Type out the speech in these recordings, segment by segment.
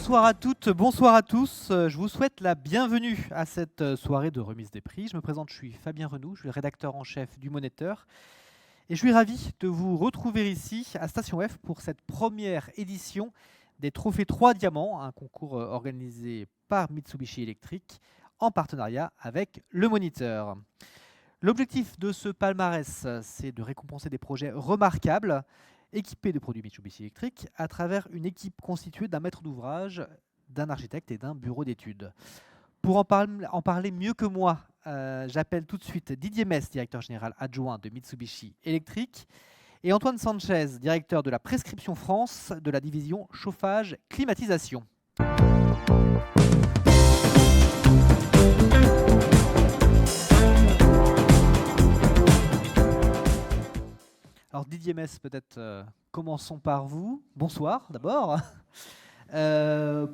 Bonsoir à toutes, bonsoir à tous. Je vous souhaite la bienvenue à cette soirée de remise des prix. Je me présente, je suis Fabien Renoux, je suis le rédacteur en chef du Moniteur. Et je suis ravi de vous retrouver ici à Station F pour cette première édition des Trophées 3 Diamants, un concours organisé par Mitsubishi Electric en partenariat avec le Moniteur. L'objectif de ce palmarès, c'est de récompenser des projets remarquables équipés de produits Mitsubishi Electric à travers une équipe constituée d'un maître d'ouvrage, d'un architecte et d'un bureau d'études. Pour en parler mieux que moi, j'appelle tout de suite Didier Mess, directeur général adjoint de Mitsubishi Electric, et Antoine Sanchez, directeur de la prescription France de la division chauffage-climatisation. Alors Didier Mess, peut-être commençons par vous. Bonsoir d'abord.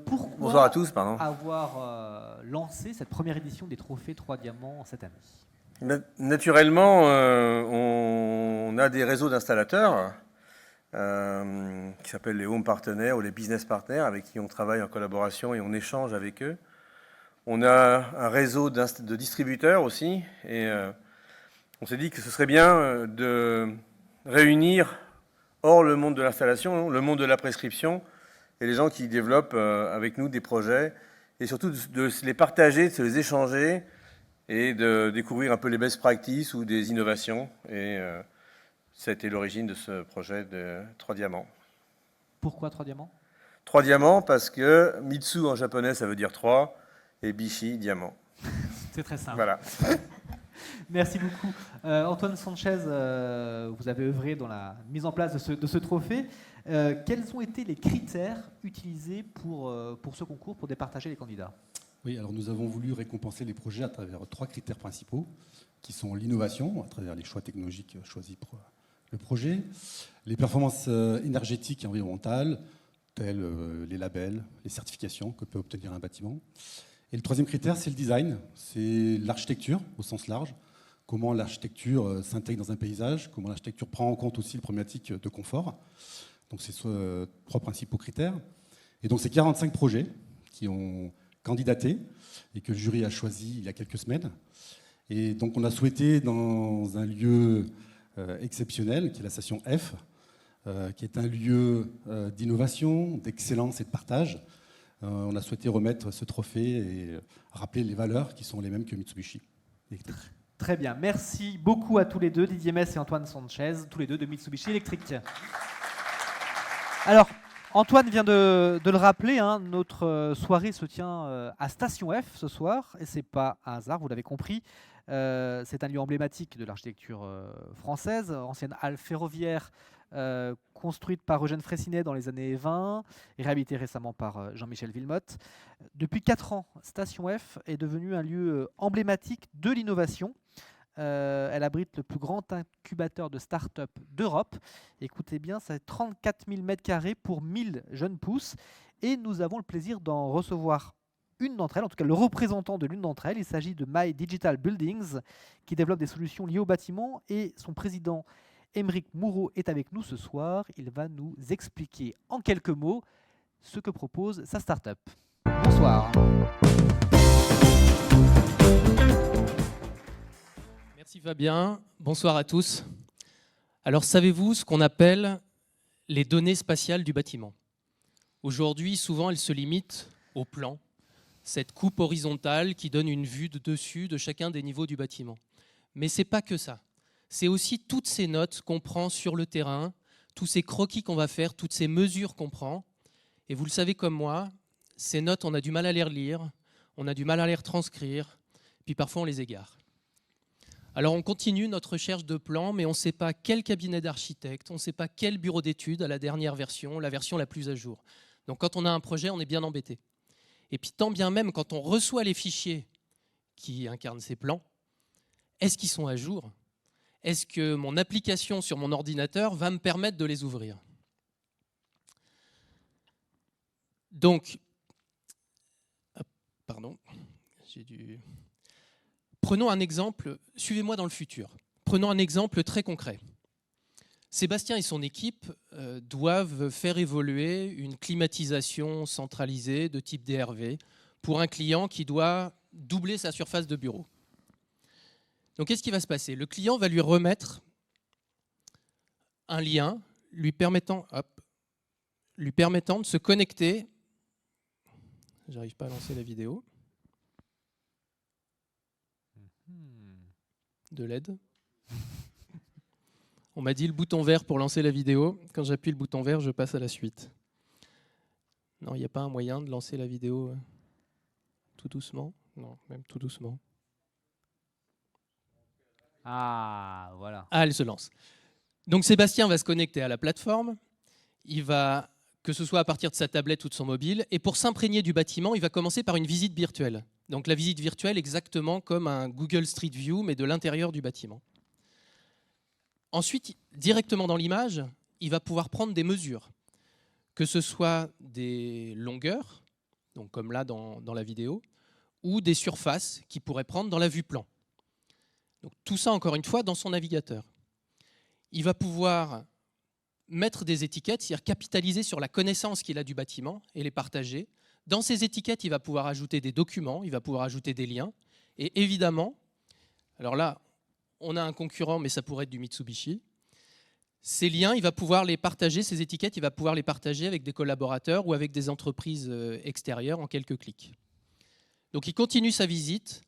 Pourquoi Bonsoir à tous, pardon. avoir lancé cette première édition des Trophées 3 Diamants cette année? Naturellement, on a des réseaux d'installateurs qui s'appellent les home partners ou les business partners avec qui on travaille en collaboration et on échange avec eux. On a un réseau de distributeurs aussi et on s'est dit que ce serait bien de réunir hors le monde de l'installation, le monde de la prescription et les gens qui développent avec nous des projets et surtout de se les partager, de se les échanger et de découvrir un peu les best practices ou des innovations. Et ça a été l'origine de ce projet de 3 diamants. Pourquoi 3 diamants? 3 diamants parce que Mitsu en japonais ça veut dire 3 et Bishi, diamant. C'est très simple. Voilà. Merci beaucoup. Antoine Sanchez, vous avez œuvré dans la mise en place de ce trophée. Quels ont été les critères utilisés pour ce concours, pour départager les candidats? Oui, alors nous avons voulu récompenser les projets à travers 3 critères principaux, qui sont l'innovation, à travers les choix technologiques choisis pour le projet, les performances énergétiques et environnementales, telles les labels, les certifications que peut obtenir un bâtiment. Et le 3e critère, c'est le design, c'est l'architecture au sens large, comment l'architecture s'intègre dans un paysage, comment l'architecture prend en compte aussi les problématiques de confort. Donc c'est 3 principaux critères. Et donc c'est 45 projets qui ont candidaté et que le jury a choisi il y a quelques semaines. Et donc on a souhaité, dans un lieu exceptionnel, qui est la station F, qui est un lieu d'innovation, d'excellence et de partage, on a souhaité remettre ce trophée et rappeler les valeurs qui sont les mêmes que Mitsubishi. Très bien, merci beaucoup à tous les deux, Didier Mess et Antoine Sanchez, tous les deux de Mitsubishi Electric. Alors, Antoine vient de le rappeler, hein, notre soirée se tient à Station F ce soir, et c'est pas un hasard, vous l'avez compris. C'est un lieu emblématique de l'architecture française, ancienne halle ferroviaire construite par Eugène Freycinet dans les années 20 et réhabilitée récemment par Jean-Michel Villemotte. Depuis 4 ans, Station F est devenue un lieu emblématique de l'innovation. Elle abrite le plus grand incubateur de start-up d'Europe. Écoutez bien, c'est 34 000 m² pour 1000 jeunes pousses. Et nous avons le plaisir d'en recevoir une d'entre elles, en tout cas le représentant de l'une d'entre elles. Il s'agit de My Digital Buildings, qui développe des solutions liées au bâtiment. Et son président, Émeric Moureau, est avec nous ce soir. Il va nous expliquer en quelques mots ce que propose sa start-up. Bonsoir. Merci Fabien, bonsoir à tous. Alors savez-vous ce qu'on appelle les données spatiales du bâtiment? Aujourd'hui, souvent, elles se limitent au plan, cette coupe horizontale qui donne une vue de dessus de chacun des niveaux du bâtiment. Mais ce n'est pas que ça. C'est aussi toutes ces notes qu'on prend sur le terrain, tous ces croquis qu'on va faire, toutes ces mesures qu'on prend. Et vous le savez comme moi, ces notes, on a du mal à les relire, on a du mal à les retranscrire, puis parfois on les égare. Alors on continue notre recherche de plans, mais on ne sait pas quel cabinet d'architecte, on ne sait pas quel bureau d'études à la dernière version, la version la plus à jour. Donc quand on a un projet, on est bien embêté. Et puis tant bien même, quand on reçoit les fichiers qui incarnent ces plans, est-ce qu'ils sont à jour? Est-ce que mon application sur mon ordinateur va me permettre de les ouvrir? Donc, prenons un exemple, suivez-moi dans le futur. Prenons un exemple très concret. Sébastien et son équipe doivent faire évoluer une climatisation centralisée de type DRV pour un client qui doit doubler sa surface de bureau. Donc qu'est-ce qui va se passer? Le client va lui remettre un lien lui permettant de se connecter. J'arrive pas à lancer la vidéo. De l'aide. On m'a dit le bouton vert pour lancer la vidéo. Quand j'appuie le bouton vert, je passe à la suite. Non, il n'y a pas un moyen de lancer la vidéo tout doucement? Non, même tout doucement. Ah, voilà. Ah, elle se lance. Donc Sébastien va se connecter à la plateforme. Il va, que ce soit à partir de sa tablette ou de son mobile, et pour s'imprégner du bâtiment, il va commencer par une visite virtuelle. Donc la visite virtuelle exactement comme un Google Street View, mais de l'intérieur du bâtiment. Ensuite, directement dans l'image, il va pouvoir prendre des mesures, que ce soit des longueurs, donc comme là dans la vidéo, ou des surfaces qu'il pourrait prendre dans la vue plan. Donc, tout ça, encore une fois, dans son navigateur. Il va pouvoir mettre des étiquettes, c'est-à-dire capitaliser sur la connaissance qu'il a du bâtiment et les partager. Dans ces étiquettes, il va pouvoir ajouter des documents, il va pouvoir ajouter des liens. Et évidemment, alors là, on a un concurrent, mais ça pourrait être du Mitsubishi. Ces liens, il va pouvoir les partager, ces étiquettes, il va pouvoir les partager avec des collaborateurs ou avec des entreprises extérieures en quelques clics. Donc il continue sa visite,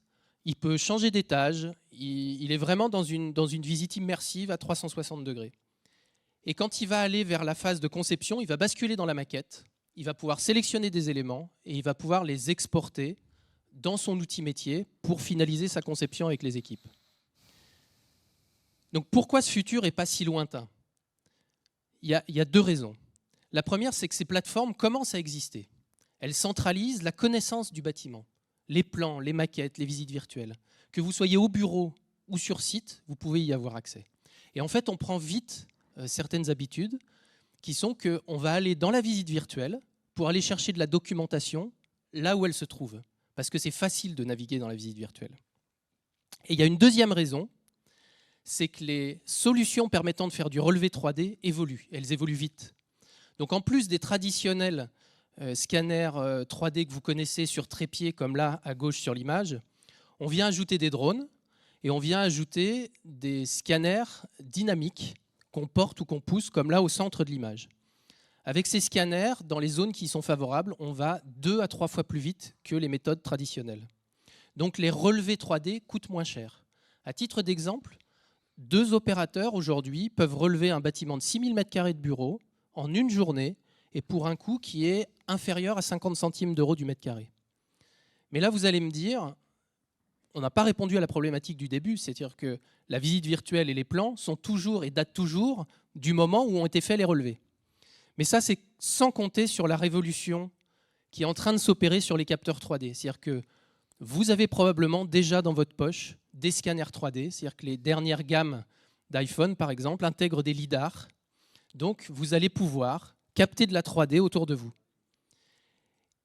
il peut changer d'étage, il est vraiment dans une visite immersive à 360 degrés. Et quand il va aller vers la phase de conception, il va basculer dans la maquette, il va pouvoir sélectionner des éléments et il va pouvoir les exporter dans son outil métier pour finaliser sa conception avec les équipes. Donc pourquoi ce futur n'est pas si lointain? Il y a deux raisons. La première, c'est que ces plateformes commencent à exister. Elles centralisent la connaissance du bâtiment, les plans, les maquettes, les visites virtuelles. Que vous soyez au bureau ou sur site, vous pouvez y avoir accès. Et en fait, on prend vite certaines habitudes qui sont qu'on va aller dans la visite virtuelle pour aller chercher de la documentation là où elle se trouve, parce que c'est facile de naviguer dans la visite virtuelle. Et il y a une deuxième raison, c'est que les solutions permettant de faire du relevé 3D évoluent. Elles évoluent vite. Donc en plus des traditionnels scanners 3D que vous connaissez sur trépied, comme là à gauche sur l'image, on vient ajouter des drones et on vient ajouter des scanners dynamiques qu'on porte ou qu'on pousse, comme là au centre de l'image. Avec ces scanners, dans les zones qui sont favorables, on va 2 à 3 fois plus vite que les méthodes traditionnelles. Donc les relevés 3D coûtent moins cher. À titre d'exemple, 2 opérateurs aujourd'hui peuvent relever un bâtiment de 6000 m² de bureau en une journée et pour un coût qui est inférieur à 50 centimes d'euros du mètre carré. Mais là, vous allez me dire, on n'a pas répondu à la problématique du début, c'est-à-dire que la visite virtuelle et les plans sont toujours et datent toujours du moment où ont été faits les relevés. Mais ça, c'est sans compter sur la révolution qui est en train de s'opérer sur les capteurs 3D. C'est-à-dire que vous avez probablement déjà dans votre poche des scanners 3D, c'est-à-dire que les dernières gammes d'iPhone, par exemple, intègrent des lidars. Donc, vous allez pouvoir capter de la 3D autour de vous.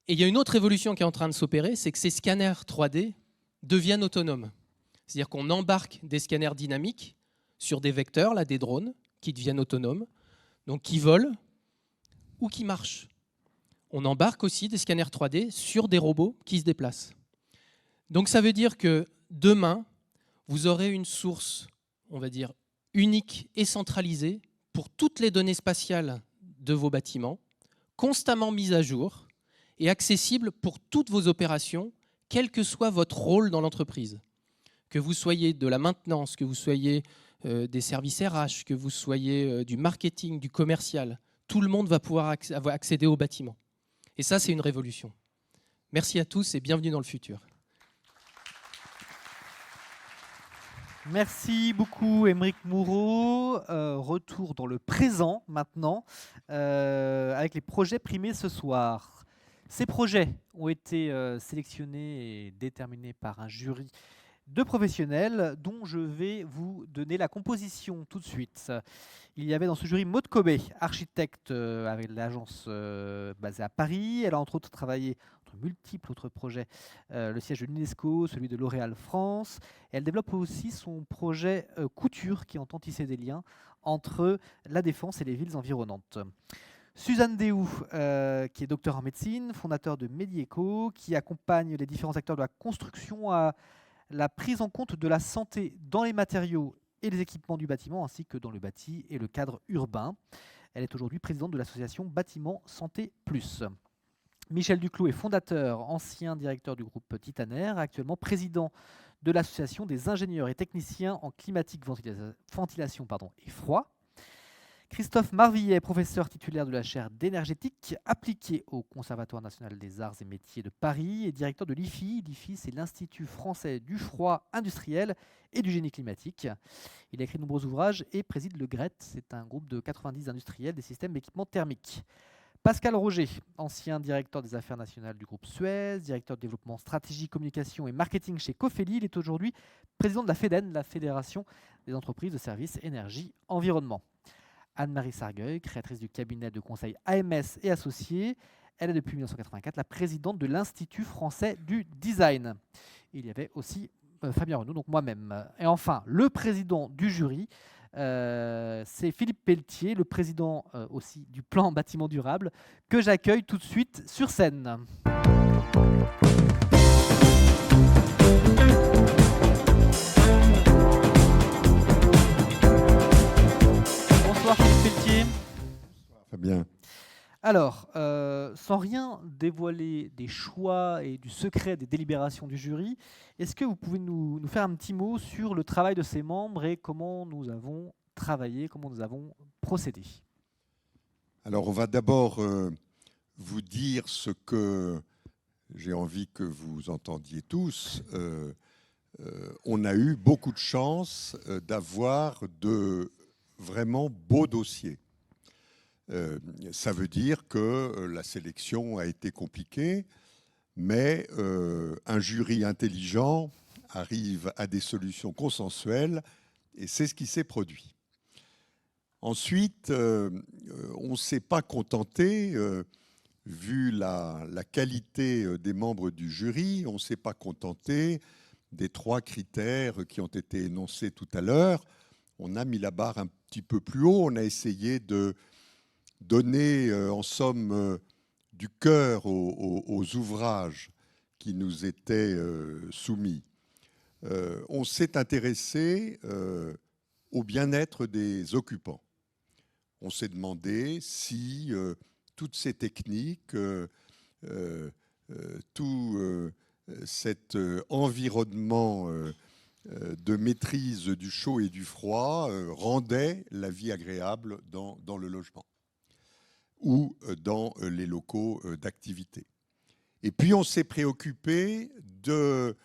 Et il y a une autre évolution qui est en train de s'opérer, c'est que ces scanners 3D deviennent autonomes. C'est-à-dire qu'on embarque des scanners dynamiques sur des vecteurs, là, des drones, qui deviennent autonomes, donc qui volent ou qui marchent. On embarque aussi des scanners 3D sur des robots qui se déplacent. Donc ça veut dire que demain, vous aurez une source, on va dire, unique et centralisée pour toutes les données spatiales de vos bâtiments, constamment mise à jour et accessible pour toutes vos opérations, quel que soit votre rôle dans l'entreprise. Que vous soyez de la maintenance, que vous soyez des services RH, que vous soyez du marketing, du commercial, tout le monde va pouvoir accéder au bâtiment. Et ça, c'est une révolution. Merci à tous et bienvenue dans le futur. Merci beaucoup, Aymeric Moureau. Retour dans le présent maintenant, avec les projets primés ce soir. Ces projets ont été sélectionnés et déterminés par un jury deux professionnels dont je vais vous donner la composition tout de suite. Il y avait dans ce jury Maud Cobé, architecte avec l'agence basée à Paris. Elle a entre autres travaillé entre multiples autres projets, le siège de l'UNESCO, celui de L'Oréal France. Et elle développe aussi son projet Couture qui entend tisser des liens entre la Défense et les villes environnantes. Suzanne Déhoux, qui est docteur en médecine, fondateur de Medieco, qui accompagne les différents acteurs de la construction à la prise en compte de la santé dans les matériaux et les équipements du bâtiment, ainsi que dans le bâti et le cadre urbain. Elle est aujourd'hui présidente de l'association Bâtiment Santé Plus. Michel Duclos est fondateur, ancien directeur du groupe Titanair, actuellement président de l'association des ingénieurs et techniciens en climatique, ventilation et froid. Christophe Marvillet, professeur titulaire de la chaire d'énergétique appliquée au Conservatoire national des arts et métiers de Paris et directeur de l'IFI. L'IFI, c'est l'Institut français du froid industriel et du génie climatique. Il a écrit de nombreux ouvrages et préside le GRET, c'est un groupe de 90 industriels des systèmes d'équipement thermique. Pascal Roger, ancien directeur des affaires nationales du groupe Suez, directeur de développement stratégie, communication et marketing chez Cofeli. Il est aujourd'hui président de la FEDEN, la Fédération des entreprises de services énergie environnement. Anne-Marie Sargueil, créatrice du cabinet de conseil AMS et Associés. Elle est depuis 1984 la présidente de l'Institut français du design. Il y avait aussi Fabien Renaud, donc moi-même. Et enfin, le président du jury, c'est Philippe Pelletier, le président aussi du plan bâtiment durable, que j'accueille tout de suite sur scène. Bonsoir Philippe Pelletier. Fabien. Alors, sans rien dévoiler des choix et du secret des délibérations du jury, est-ce que vous pouvez nous faire un petit mot sur le travail de ses membres et comment nous avons travaillé, comment nous avons procédé? Alors, on va d'abord vous dire ce que j'ai envie que vous entendiez tous. On a eu beaucoup de chance d'avoir de vraiment beaux dossiers. Ça veut dire que la sélection a été compliquée, mais un jury intelligent arrive à des solutions consensuelles et c'est ce qui s'est produit. Ensuite, on ne s'est pas contenté, vu la qualité des membres du jury, on ne s'est pas contenté des 3 critères qui ont été énoncés tout à l'heure. On a mis la barre un petit peu plus haut, on a essayé de donner en somme du cœur aux ouvrages qui nous étaient soumis. On s'est intéressé au bien-être des occupants. On s'est demandé si toutes ces techniques, tout cet environnement de maîtrise du chaud et du froid rendait la vie agréable dans le logement ou dans les locaux d'activité. Et puis on s'est préoccupé de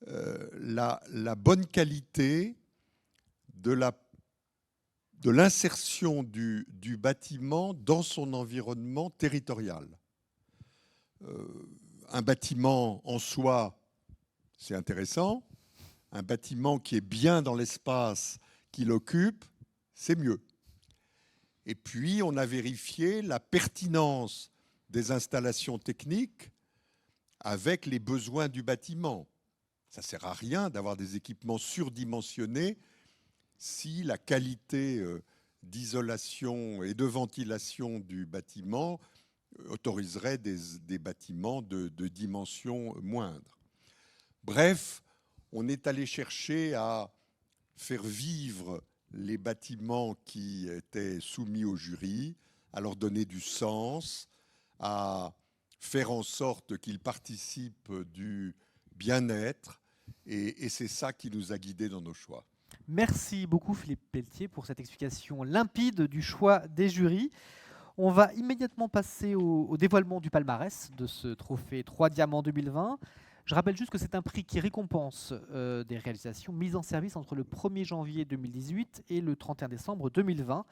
la bonne qualité de l'insertion du bâtiment dans son environnement territorial. Un bâtiment en soi, c'est intéressant. Un bâtiment qui est bien dans l'espace qu'il occupe, c'est mieux. Et puis, on a vérifié la pertinence des installations techniques avec les besoins du bâtiment. Ça ne sert à rien d'avoir des équipements surdimensionnés si la qualité d'isolation et de ventilation du bâtiment autoriserait des bâtiments de dimension moindre. Bref, on est allé chercher à faire vivre les bâtiments qui étaient soumis au jury, à leur donner du sens, à faire en sorte qu'ils participent du bien-être. Et c'est ça qui nous a guidés dans nos choix. Merci beaucoup Philippe Pelletier pour cette explication limpide du choix des jurys. On va immédiatement passer au dévoilement du palmarès de ce trophée 3 Diamants 2020. Je rappelle juste que c'est un prix qui récompense des réalisations mises en service entre le 1er janvier 2018 et le 31 décembre 2020.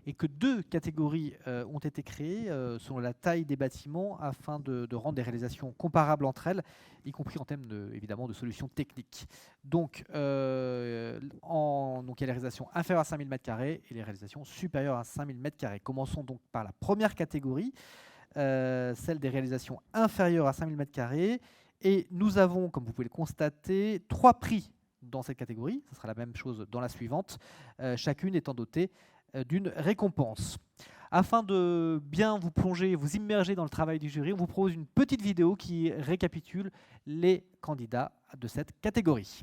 et que 2 catégories ont été créées selon la taille des bâtiments afin de rendre des réalisations comparables entre elles, y compris en termes évidemment de solutions techniques. Donc, il y a les réalisations inférieures à 5000 m² et les réalisations supérieures à 5000 m². Commençons donc par la première catégorie, celle des réalisations inférieures à 5000 m². Et nous avons, comme vous pouvez le constater, 3 prix dans cette catégorie. Ce sera la même chose dans la suivante, chacune étant dotée d'une récompense. Afin de bien vous plonger, vous immerger dans le travail du jury, on vous propose une petite vidéo qui récapitule les candidats de cette catégorie.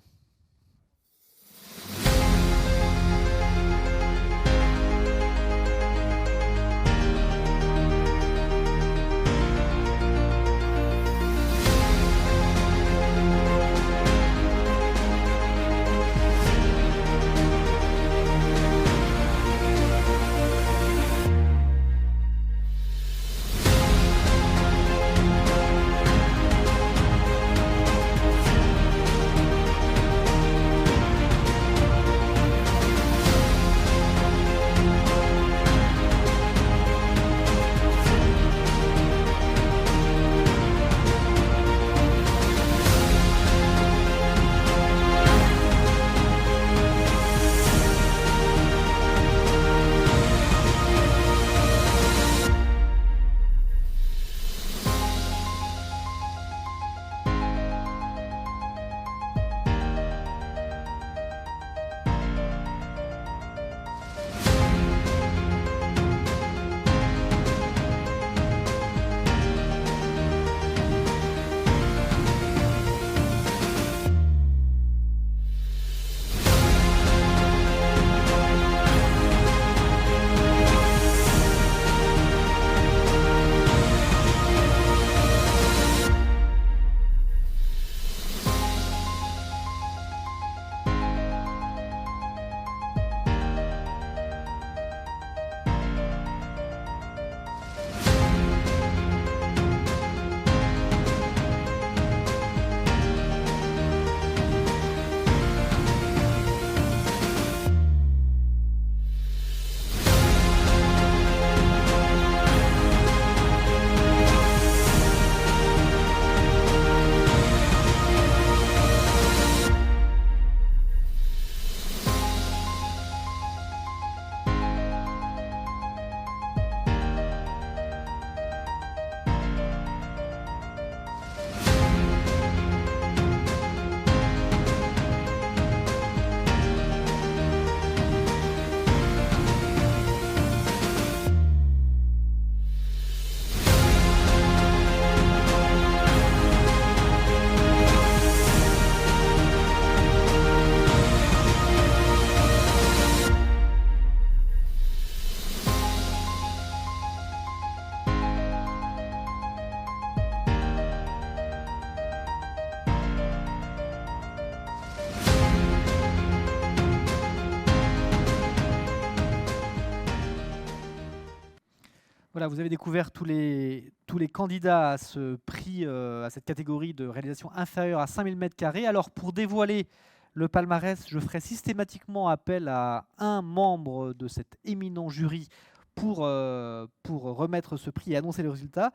Voilà, vous avez découvert tous les candidats à ce prix, à cette catégorie de réalisation inférieure à 5000 m². Alors, pour dévoiler le palmarès, je ferai systématiquement appel à un membre de cet éminent jury pour remettre ce prix et annoncer les résultats.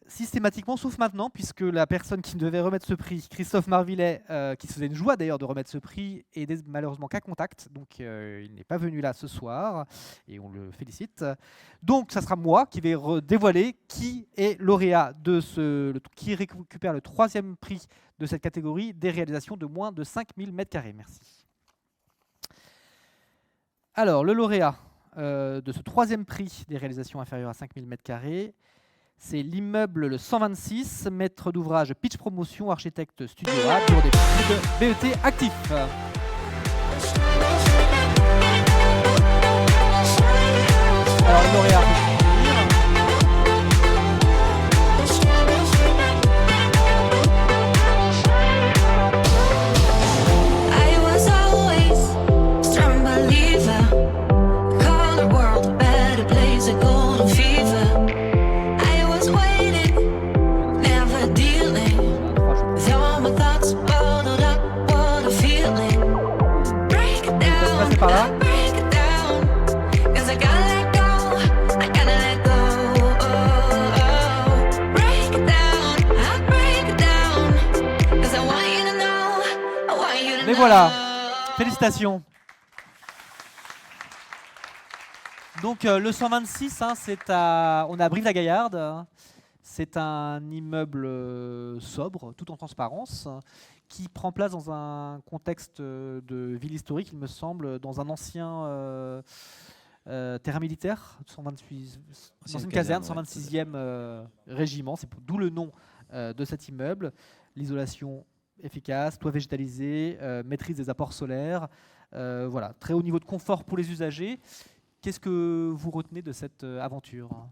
Systématiquement, sauf maintenant, puisque la personne qui devait remettre ce prix, Christophe Marvillet, qui se faisait une joie d'ailleurs de remettre ce prix, est malheureusement qu'à contact, donc il n'est pas venu là ce soir, et on le félicite. Donc ça sera moi qui vais dévoiler qui est lauréat qui récupère le 3e prix de cette catégorie des réalisations de moins de 5000 m². Merci. Alors, le lauréat de ce 3e prix des réalisations inférieures à 5000 m², c'est l'immeuble le 126, maître d'ouvrage Pitch Promotion, architecte Studio A, bureau d'études BET actif. Alors, le lauréat. Par là. Mais voilà, félicitations. Donc le 126, hein, on est à Brive-la-Gaillarde. Hein. C'est un immeuble sobre, tout en transparence, qui prend place dans un contexte de ville historique, il me semble, dans un ancien terrain militaire, 128, dans une caserne, 126e régiment. C'est d'où le nom de cet immeuble. L'isolation efficace, toit végétalisé, maîtrise des apports solaires. Voilà, très haut niveau de confort pour les usagers. Qu'est-ce que vous retenez de cette aventure ?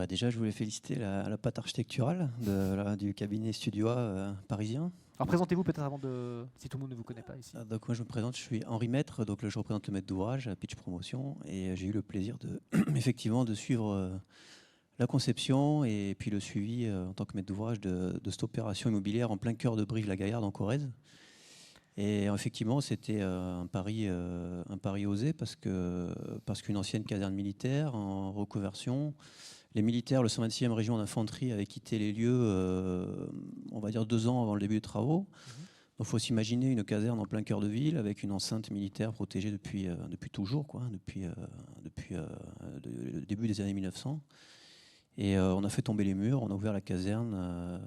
Déjà, je voulais féliciter la patte architecturale du cabinet Studiois parisien. Alors présentez-vous peut-être si tout le monde ne vous connaît pas ici. Donc moi je me présente, je suis Henri Maître, donc je représente le maître d'ouvrage à Pitch Promotion et j'ai eu le plaisir effectivement de suivre la conception et puis le suivi en tant que maître d'ouvrage de cette opération immobilière en plein cœur de Brive-la-Gaillarde en Corrèze. Et effectivement, c'était un pari osé parce qu'une ancienne caserne militaire en reconversion, les militaires, le 126e régiment d'infanterie avait quitté les lieux, on va dire 2 ans avant le début des travaux. Donc il faut s'imaginer une caserne en plein cœur de ville avec une enceinte militaire protégée depuis toujours, depuis le début des années 1900. Et on a fait tomber les murs, on a ouvert la caserne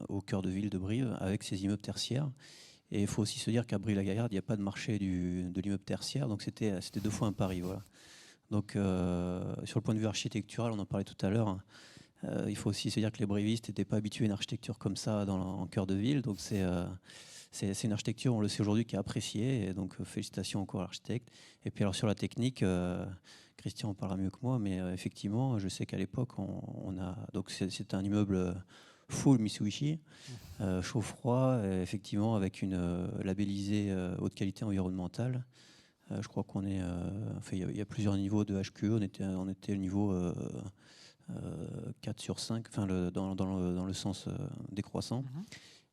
au cœur de ville de Brive avec ses immeubles tertiaires. Et il faut aussi se dire qu'à Brive-la-Gaillarde, il n'y a pas de marché de l'immeuble tertiaire, donc c'était 2 fois un pari. Voilà. Donc sur le point de vue architectural, on en parlait tout à l'heure, il faut aussi se dire que les brivistes n'étaient pas habitués à une architecture comme ça en cœur de ville. Donc c'est une architecture, on le sait aujourd'hui, qui est appréciée. Et donc félicitations encore à l'architecte. Et puis alors sur la technique, Christian en parlera mieux que moi, mais effectivement, je sais qu'à l'époque, donc c'est un immeuble full Mitsubishi, chaud-froid, effectivement avec une labellisée haute qualité environnementale. Je crois qu'on est, il y a plusieurs niveaux de HQE. On était au niveau 4 sur 5, dans le sens décroissant.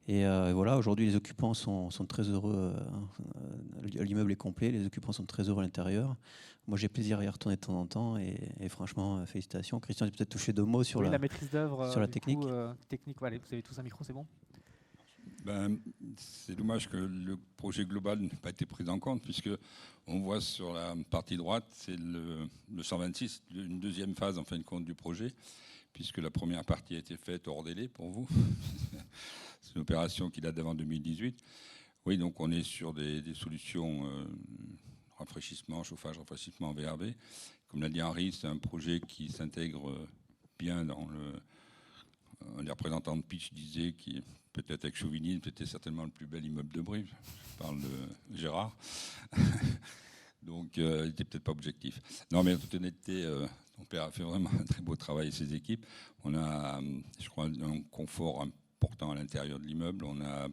Et voilà, aujourd'hui, les occupants sont très heureux. L'immeuble est complet, les occupants sont très heureux à l'intérieur. Moi, j'ai plaisir à y retourner de temps en temps. Et franchement, félicitations. Christian, tu peux peut-être toucher 2 mots sur la maîtrise d'œuvre, sur la technique. Technique, voilà, vous avez tous un micro, c'est bon ? C'est dommage que le projet global n'ait pas été pris en compte, puisque on voit sur la partie droite, c'est le 126, une deuxième phase en fin de compte du projet, puisque la première partie a été faite hors délai pour vous. C'est une opération qui date d'avant 2018. Oui, donc on est sur des solutions rafraîchissement, chauffage, rafraîchissement VRV. Comme l'a dit Henri, c'est un projet qui s'intègre bien dans les représentants de Pitch disaient qui peut-être avec chauvinisme, c'était certainement le plus bel immeuble de Brive. Je parle de Gérard. Donc, il n'était peut-être pas objectif. Non, mais en toute honnêteté, mon père a fait vraiment un très beau travail et ses équipes. On a, je crois, un confort important à l'intérieur de l'immeuble. On a,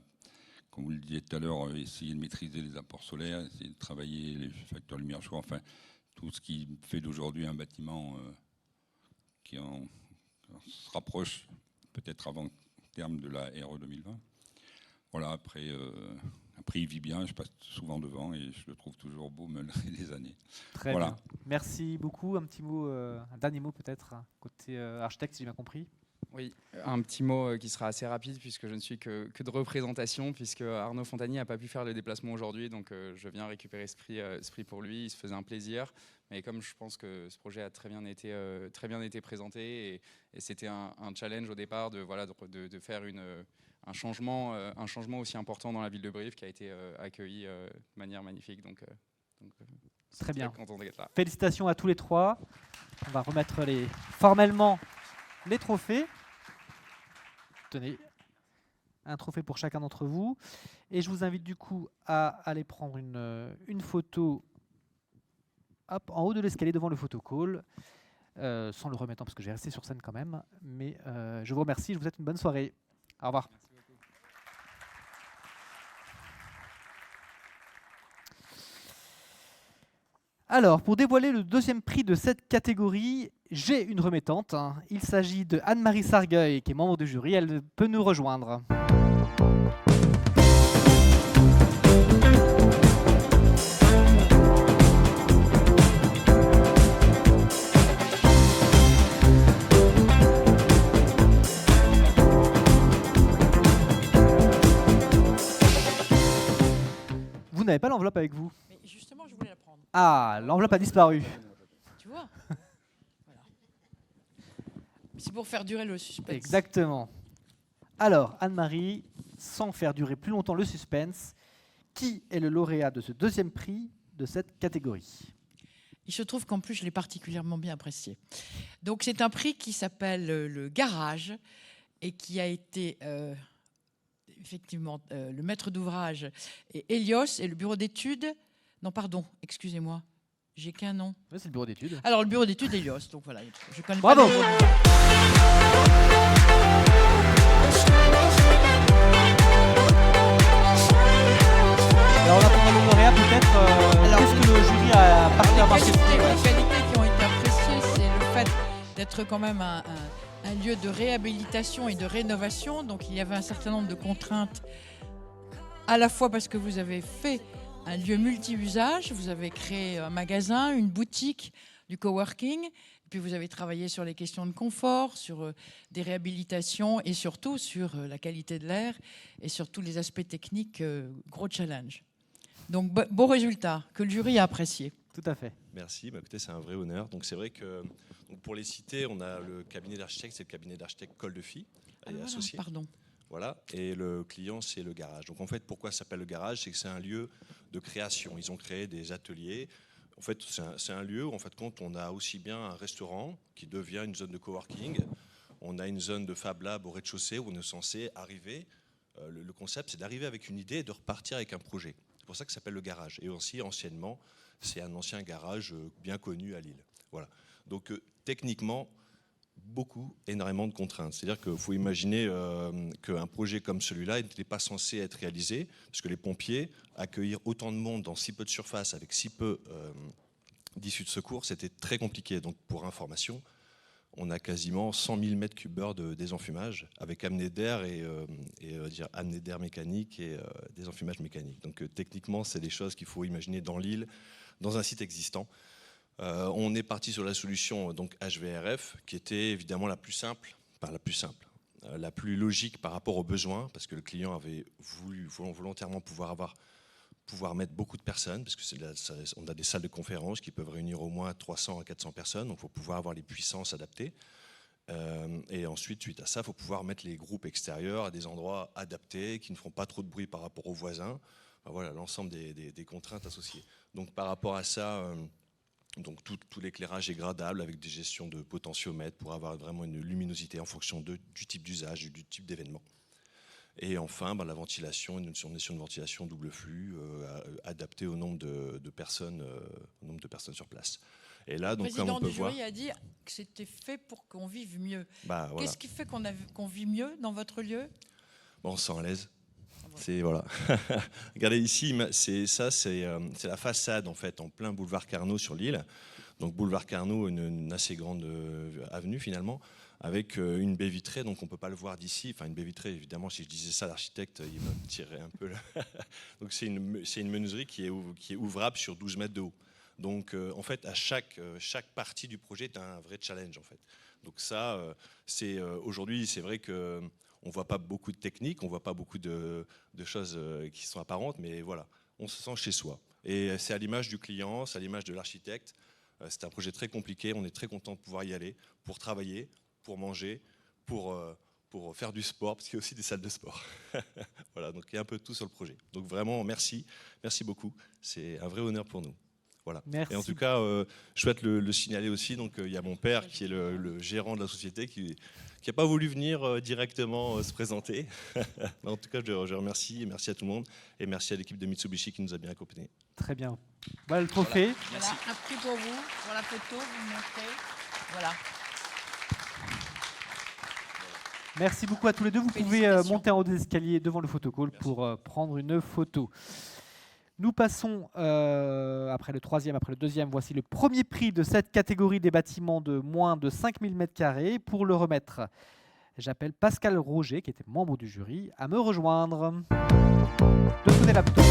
comme vous le disiez tout à l'heure, essayé de maîtriser les apports solaires, essayé de travailler les facteurs lumière chaud, enfin, tout ce qui fait d'aujourd'hui un bâtiment qui se rapproche peut-être avant terme de la RE 2020. Voilà, après il vit bien, je passe souvent devant et je le trouve toujours beau malgré les années. Très bien. Merci beaucoup. Un petit mot, un dernier mot peut-être, côté architecte, si j'ai bien compris. Oui, un petit mot qui sera assez rapide puisque je ne suis que de représentation, puisque Arnaud Fontanier n'a pas pu faire le déplacement aujourd'hui, donc je viens récupérer ce prix pour lui. Il se faisait un plaisir, mais comme je pense que ce projet a très bien été présenté et c'était un challenge au départ de faire un changement aussi important dans la ville de Brive qui a été accueilli de manière magnifique. Donc très bien. Content d'être là. Félicitations à tous les 3. On va remettre formellement les trophées. Tenez, un trophée pour chacun d'entre vous. Et je vous invite du coup à aller prendre une photo en haut de l'escalier devant le photocall, sans le remettre parce que j'ai resté sur scène quand même. Mais je vous remercie, je vous souhaite une bonne soirée. Au revoir. Alors, pour dévoiler le 2e prix de cette catégorie, j'ai une remettante. Il s'agit de Anne-Marie Sargueil, qui est membre du jury. Elle peut nous rejoindre. vous n'avez pas l'enveloppe avec vous. Mais justement, je voulais la prendre. Ah, l'enveloppe a disparu. Tu vois. Voilà. C'est pour faire durer le suspense. Exactement. Alors, Anne-Marie, sans faire durer plus longtemps le suspense, qui est le lauréat de ce deuxième prix de cette catégorie? Il se trouve qu'en plus, je l'ai particulièrement bien apprécié. Donc, c'est un prix qui s'appelle le Garage et qui a été, effectivement, le maître d'ouvrage et Helios et le bureau d'études. Non, pardon, excusez-moi, j'ai qu'un nom. Ouais, c'est le bureau d'études. Alors, le bureau d'études Helios. Donc voilà, je connais Bravo. pas le... Alors, on attend le lauréat peut-être. Alors, Qu'est-ce que le jury a particulièrement apprécié? Les qualités qui ont été appréciées, c'est le fait d'être quand même un lieu de réhabilitation et de rénovation. Donc il y avait un certain nombre de contraintes, à la fois parce que vous avez fait un lieu multi-usage, vous avez créé un magasin, une boutique, du coworking, et puis vous avez travaillé sur les questions de confort, sur des réhabilitations et surtout sur la qualité de l'air et sur tous les aspects techniques, gros challenge. Donc beau résultat que le jury a apprécié. Tout à fait. Merci, bah, écoutez, c'est un vrai honneur. Donc c'est vrai que donc pour les citer, on a le cabinet d'architectes, c'est le cabinet d'architectes Col de Filles et associés. Pardon. Voilà, et le client, c'est le garage. Donc en fait, pourquoi ça s'appelle le garage? C'est que c'est un lieu de création. Ils ont créé des ateliers. En fait, c'est un lieu où, en fait, quand on a aussi bien un restaurant qui devient une zone de coworking, on a une zone de Fab Lab au rez-de-chaussée où on est censé arriver. Le concept, c'est d'arriver avec une idée et de repartir avec un projet. C'est pour ça que ça s'appelle le garage. Et aussi, anciennement, c'est un ancien garage bien connu à Lille. Voilà. Donc, techniquement, énormément de contraintes. C'est-à-dire qu'il faut imaginer qu'un projet comme celui-là n'était pas censé être réalisé, parce que les pompiers, accueillir autant de monde dans si peu de surface, avec si peu d'issues de secours, c'était très compliqué. Donc, pour information, on a quasiment 100 000 mètres cubes heure de désenfumage, avec amenée d'air amenée d'air mécanique et désenfumage mécanique. Donc, techniquement, c'est des choses qu'il faut imaginer dans l'île, dans un site existant. On est parti sur la solution donc HVRF, qui était évidemment la plus simple, la plus logique par rapport aux besoins, parce que le client avait voulu volontairement pouvoir mettre beaucoup de personnes, parce que on a des salles de conférence qui peuvent réunir au moins 300 à 400 personnes, donc il faut pouvoir avoir les puissances adaptées. Et ensuite, suite à ça, il faut pouvoir mettre les groupes extérieurs à des endroits adaptés, qui ne feront pas trop de bruit par rapport aux voisins. Enfin, voilà, l'ensemble des contraintes associées. Donc par rapport à ça... Donc tout l'éclairage est gradable avec des gestions de potentiomètre pour avoir vraiment une luminosité en fonction du type d'usage, du type d'événement. Et enfin, la ventilation, une notion de ventilation double flux adaptée au nombre de personnes sur place. Et là, donc, le président comme on peut du jury voir, a dit que c'était fait pour qu'on vive mieux. Voilà. Qu'est-ce qui fait qu'on vit mieux dans votre lieu? On se sent à l'aise. C'est voilà. Regardez ici, c'est la façade en fait en plein boulevard Carnot sur l'île. Donc boulevard Carnot, une assez grande avenue finalement, avec une baie vitrée. Donc on peut pas le voir d'ici. Enfin une baie vitrée, évidemment, si je disais ça, l'architecte il me tirerait un peu. Donc c'est une menuiserie qui est ouvrable sur 12 mètres de haut. Donc en fait à chaque partie du projet est un vrai challenge en fait. Donc ça c'est aujourd'hui c'est vrai que on ne voit pas beaucoup de techniques, on ne voit pas beaucoup de choses qui sont apparentes, mais voilà, on se sent chez soi. Et c'est à l'image du client, c'est à l'image de l'architecte. C'est un projet très compliqué, on est très content de pouvoir y aller pour travailler, pour manger, pour faire du sport, parce qu'il y a aussi des salles de sport. Voilà, donc il y a un peu de tout sur le projet. Donc vraiment, merci beaucoup, c'est un vrai honneur pour nous. Voilà. Merci. Et en tout cas, je souhaite le signaler aussi. Donc, il y a mon père qui est le gérant de la société qui n'a pas voulu venir directement se présenter. Mais en tout cas, je remercie et merci à tout le monde et merci à l'équipe de Mitsubishi qui nous a bien accompagnés. Très bien. Voilà le trophée. Voilà, un prix pour vous, pour la photo, vous me montrez. Voilà. Merci beaucoup à tous les deux. Vous pouvez monter en haut des escaliers devant le photocall pour prendre une photo. Nous passons, après le troisième, après le deuxième, voici le premier prix de cette catégorie des bâtiments de moins de 5000 m². Pour le remettre, j'appelle Pascal Roger, qui était membre du jury, à me rejoindre. Donnez la photo.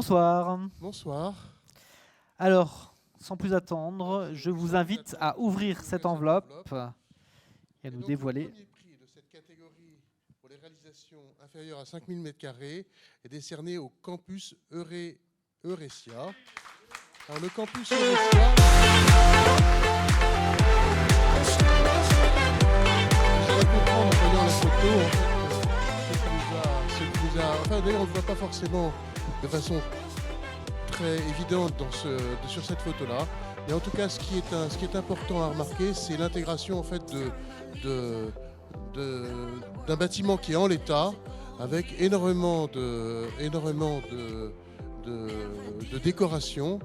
bonsoir. Bonsoir. Alors, sans plus attendre, je vous invite à ouvrir cette enveloppe et à nous dévoiler. Le premier prix de cette catégorie pour les réalisations inférieures à 5000 m² est décerné au campus Eurecia. Alors, le campus Eurecia, je vais comprendre en voyant la photo, en fait, ce qui nous a, enfin, d'ailleurs, on ne le voit pas forcément de façon très évidente sur cette photo-là. Et en tout cas, ce qui est important à remarquer, c'est l'intégration en fait d'un bâtiment qui est en l'état, avec énormément de décoration,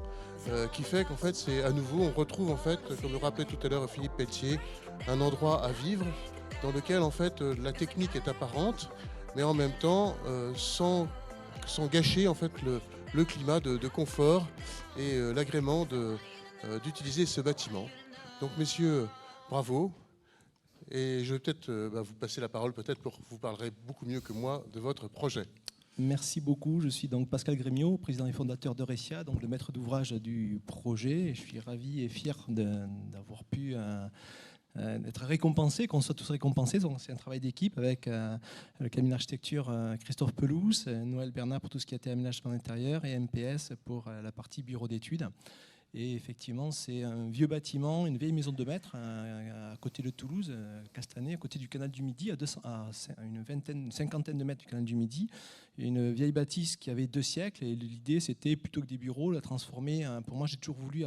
qui fait qu'en fait, c'est à nouveau, on retrouve en fait, comme le rappelait tout à l'heure Philippe Pelletier, un endroit à vivre dans lequel en fait la technique est apparente, mais en même temps sans gâcher en fait le climat de confort et l'agrément d'utiliser ce bâtiment. Donc messieurs, bravo. Et je vais peut-être vous passer la parole, peut-être pour vous parlerez beaucoup mieux que moi de votre projet. Merci beaucoup. Je suis donc Pascal Grémiot, président et fondateur d'Eurecia, donc le maître d'ouvrage du projet. Et je suis ravi et fier d'avoir pu être récompensé, qu'on soit tous récompensés. Donc c'est un travail d'équipe avec le cabinet d'architecture Christophe Pelouse, Noël Bernard pour tout ce qui a été aménagement intérieur et MPS pour la partie bureau d'études. Et effectivement, c'est un vieux bâtiment, une vieille maison de maître à côté de Toulouse, Castanet, à côté du canal du Midi, à une cinquantaine de mètres du canal du Midi. Une vieille bâtisse qui avait 2 siècles. Et l'idée, c'était plutôt que des bureaux, la transformer. Pour moi, j'ai toujours voulu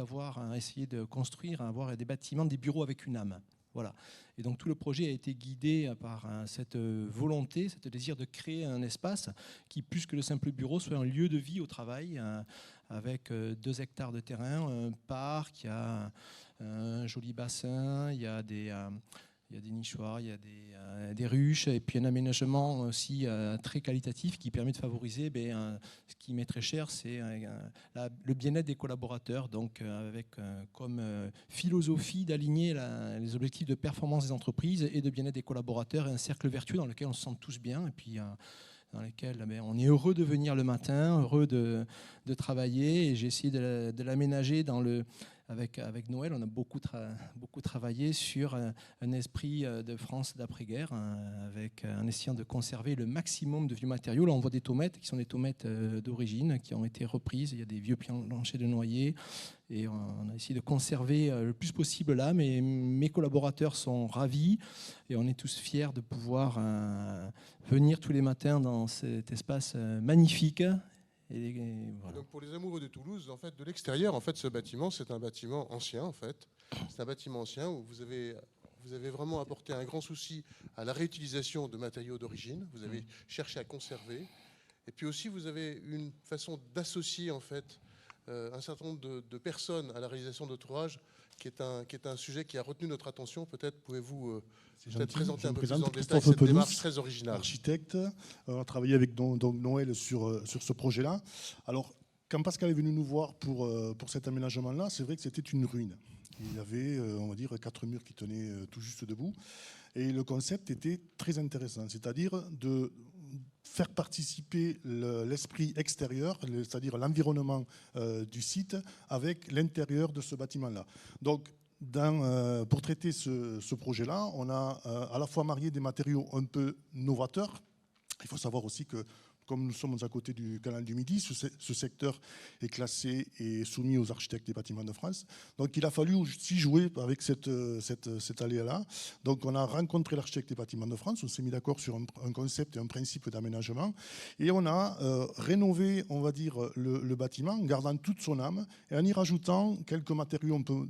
essayer de construire, avoir des bâtiments, des bureaux avec une âme. Voilà. Et donc tout le projet a été guidé par cette volonté, ce désir de créer un espace qui, plus que le simple bureau, soit un lieu de vie au travail, avec 2 hectares de terrain, un parc, il y a un joli bassin, il y a des nichoirs, il y a des ruches, et puis un aménagement aussi très qualitatif qui permet de favoriser, ce qui m'est très cher, c'est le bien-être des collaborateurs, donc avec comme philosophie d'aligner les objectifs de performance des entreprises et de bien-être des collaborateurs, et un cercle vertueux dans lequel on se sent tous bien, et puis dans lesquels on est heureux de venir le matin, heureux de travailler, et j'ai essayé de l'aménager avec Noël. On a beaucoup travaillé sur un esprit de France d'après-guerre, en essayant de conserver le maximum de vieux matériaux. Là, on voit des tomates qui sont des tomates d'origine, qui ont été reprises. Il y a des vieux planchers de noyer, et on a essayé de conserver le plus possible là. Mais mes collaborateurs sont ravis, et on est tous fiers de pouvoir venir tous les matins dans cet espace magnifique. Voilà. Donc pour les amoureux de Toulouse, en fait, de l'extérieur, en fait, ce bâtiment, c'est un bâtiment ancien, en fait. C'est un bâtiment ancien où vous avez vraiment apporté un grand souci à la réutilisation de matériaux d'origine. Vous avez cherché à conserver. Et puis aussi, vous avez une façon d'associer, en fait, un certain nombre de personnes à la réalisation de votre ouvrage, qui est un sujet qui a retenu notre attention. Peut-être pouvez-vous présenter un peu plus en détail cette démarche très originale. Architecte, on a travaillé avec donc Noël sur ce projet-là. Alors, quand Pascal est venu nous voir pour cet aménagement-là, c'est vrai que c'était une ruine. Il y avait, on va dire, 4 murs qui tenaient tout juste debout. Et le concept était très intéressant, c'est-à-dire de faire participer l'esprit extérieur, c'est-à-dire l'environnement du site, avec l'intérieur de ce bâtiment-là. Donc, pour traiter ce projet-là, on a à la fois marié des matériaux un peu novateurs. Il faut savoir aussi que, comme nous sommes à côté du canal du Midi, ce secteur est classé et soumis aux architectes des bâtiments de France. Donc il a fallu aussi jouer avec cette aléa-là. Donc on a rencontré l'architecte des bâtiments de France, on s'est mis d'accord sur un concept et un principe d'aménagement, et on a rénové, on va dire, le bâtiment en gardant toute son âme et en y rajoutant quelques matériaux un peu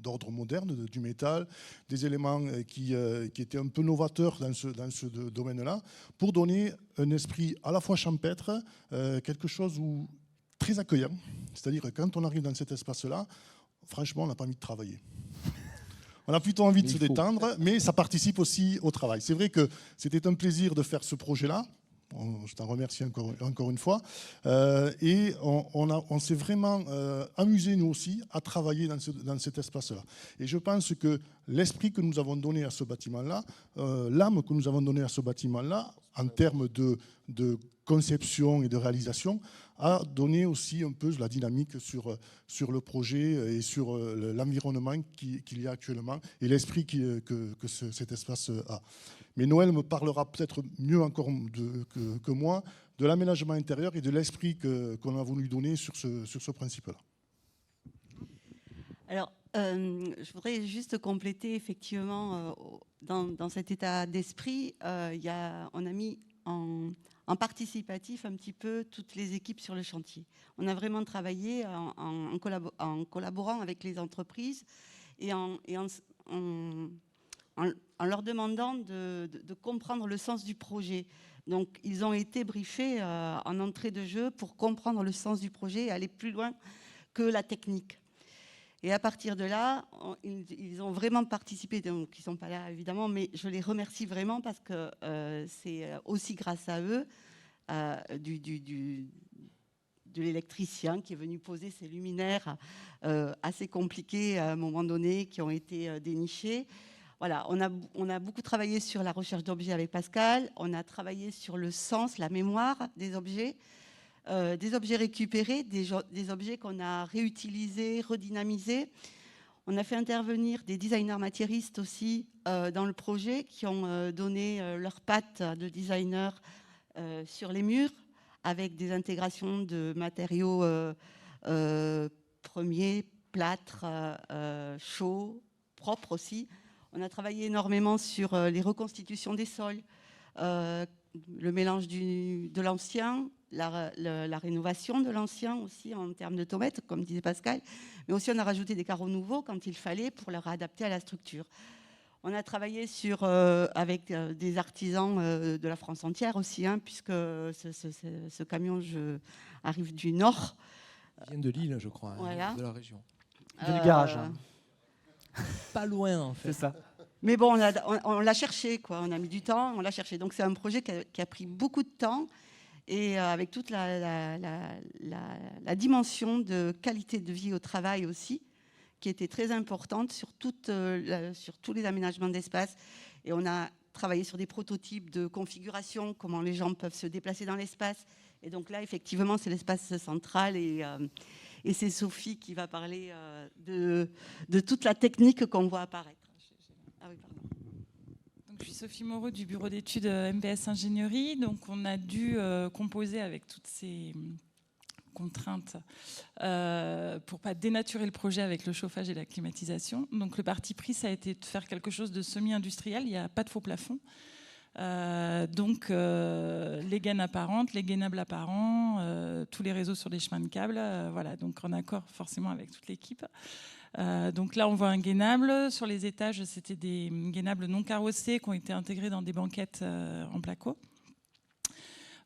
d'ordre moderne, du métal, des éléments qui étaient un peu novateurs dans ce domaine-là, pour donner un esprit à la fois champêtre, quelque chose très accueillant. C'est-à-dire que quand on arrive dans cet espace-là, franchement, on n'a pas envie de travailler. On a plutôt envie de se détendre, mais ça participe aussi au travail. C'est vrai que c'était un plaisir de faire ce projet-là. Je t'en remercie encore une fois. Et on s'est vraiment amusé, nous aussi, à travailler dans cet espace-là. Et je pense que l'esprit que nous avons donné à ce bâtiment-là, l'âme que nous avons donnée à ce bâtiment-là, en termes de conception et de réalisation, a donné aussi un peu la dynamique sur le projet et sur l'environnement qu'il y a actuellement et l'esprit que cet espace a. Mais Noël me parlera peut-être mieux encore que moi de l'aménagement intérieur et de l'esprit qu'on a voulu donner sur ce principe-là. Alors, je voudrais juste compléter, effectivement, dans cet état d'esprit, on a mis en participatif un petit peu toutes les équipes sur le chantier. On a vraiment travaillé en collaborant avec les entreprises et en leur demandant de comprendre le sens du projet. Donc, ils ont été briefés en entrée de jeu pour comprendre le sens du projet et aller plus loin que la technique. Et à partir de là, ils ont vraiment participé, donc ils ne sont pas là évidemment, mais je les remercie vraiment parce que c'est aussi grâce à eux, de l'électricien qui est venu poser ces luminaires assez compliqués à un moment donné, qui ont été dénichés. Voilà, on a beaucoup travaillé sur la recherche d'objets avec Pascal, on a travaillé sur le sens, la mémoire des objets récupérés, des objets qu'on a réutilisés, redynamisés. On a fait intervenir des designers matiéristes aussi dans le projet qui ont donné leurs pattes de designers sur les murs avec des intégrations de matériaux premiers, plâtre, chauds, propres aussi. On a travaillé énormément sur les reconstitutions des sols, le mélange de l'ancien, la rénovation de l'ancien aussi en termes de tomètres, comme disait Pascal, mais aussi on a rajouté des carreaux nouveaux quand il fallait pour les réadapter à la structure. On a travaillé avec des artisans de la France entière aussi, hein, puisque ce camion arrive du nord. Il vient de Lille, je crois, voilà. Hein, de la région. Il vient du garage. Hein. Pas loin, en fait. C'est ça. Mais bon, on l'a cherché, quoi. On a mis du temps, on l'a cherché. Donc c'est un projet qui a pris beaucoup de temps et avec toute la dimension de qualité de vie au travail aussi, qui était très importante sur tous les aménagements d'espace. Et on a travaillé sur des prototypes de configuration, comment les gens peuvent se déplacer dans l'espace. Et donc là, effectivement, c'est l'espace central et c'est Sophie qui va parler de toute la technique qu'on voit apparaître. Ah oui, pardon. Donc, je suis Sophie Moreau du bureau d'études MPS Ingénierie. Donc, on a dû composer avec toutes ces contraintes pour ne pas dénaturer le projet avec le chauffage et la climatisation. Donc, le parti pris, ça a été de faire quelque chose de semi-industriel. Il n'y a pas de faux plafond. Donc les gaines apparentes, les gainables apparents, tous les réseaux sur les chemins de câbles, voilà, donc en accord forcément avec toute l'équipe. Donc là on voit un gainable, sur les étages c'était des gainables non carrossés qui ont été intégrés dans des banquettes en placo.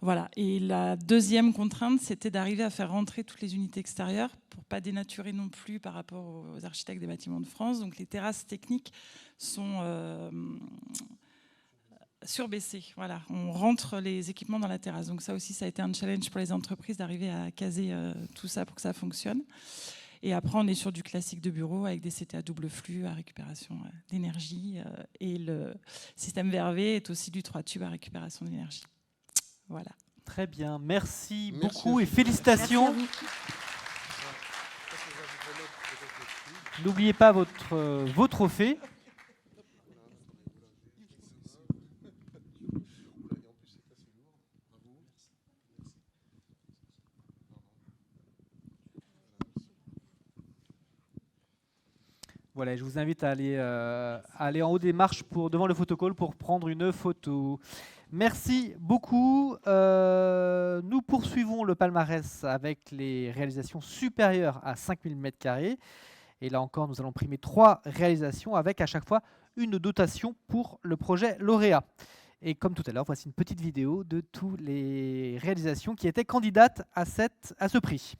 Voilà, et la deuxième contrainte c'était d'arriver à faire rentrer toutes les unités extérieures pour ne pas dénaturer non plus par rapport aux architectes des bâtiments de France. Donc les terrasses techniques sont surbaissé. Voilà, on rentre les équipements dans la terrasse. Donc ça aussi, ça a été un challenge pour les entreprises d'arriver à caser tout ça pour que ça fonctionne. Et après, on est sur du classique de bureau avec des CT à double flux à récupération d'énergie. Et le système VRV est aussi du 3 tubes à récupération d'énergie. Voilà. Très bien. Merci beaucoup et félicitations. N'oubliez pas vos trophées. Voilà, je vous invite à aller en haut des marches devant le photocall pour prendre une photo. Merci beaucoup. Nous poursuivons le palmarès avec les réalisations supérieures à 5000 m². Et là encore, nous allons primer 3 réalisations avec à chaque fois une dotation pour le projet lauréat. Et comme tout à l'heure, voici une petite vidéo de toutes les réalisations qui étaient candidates à ce prix.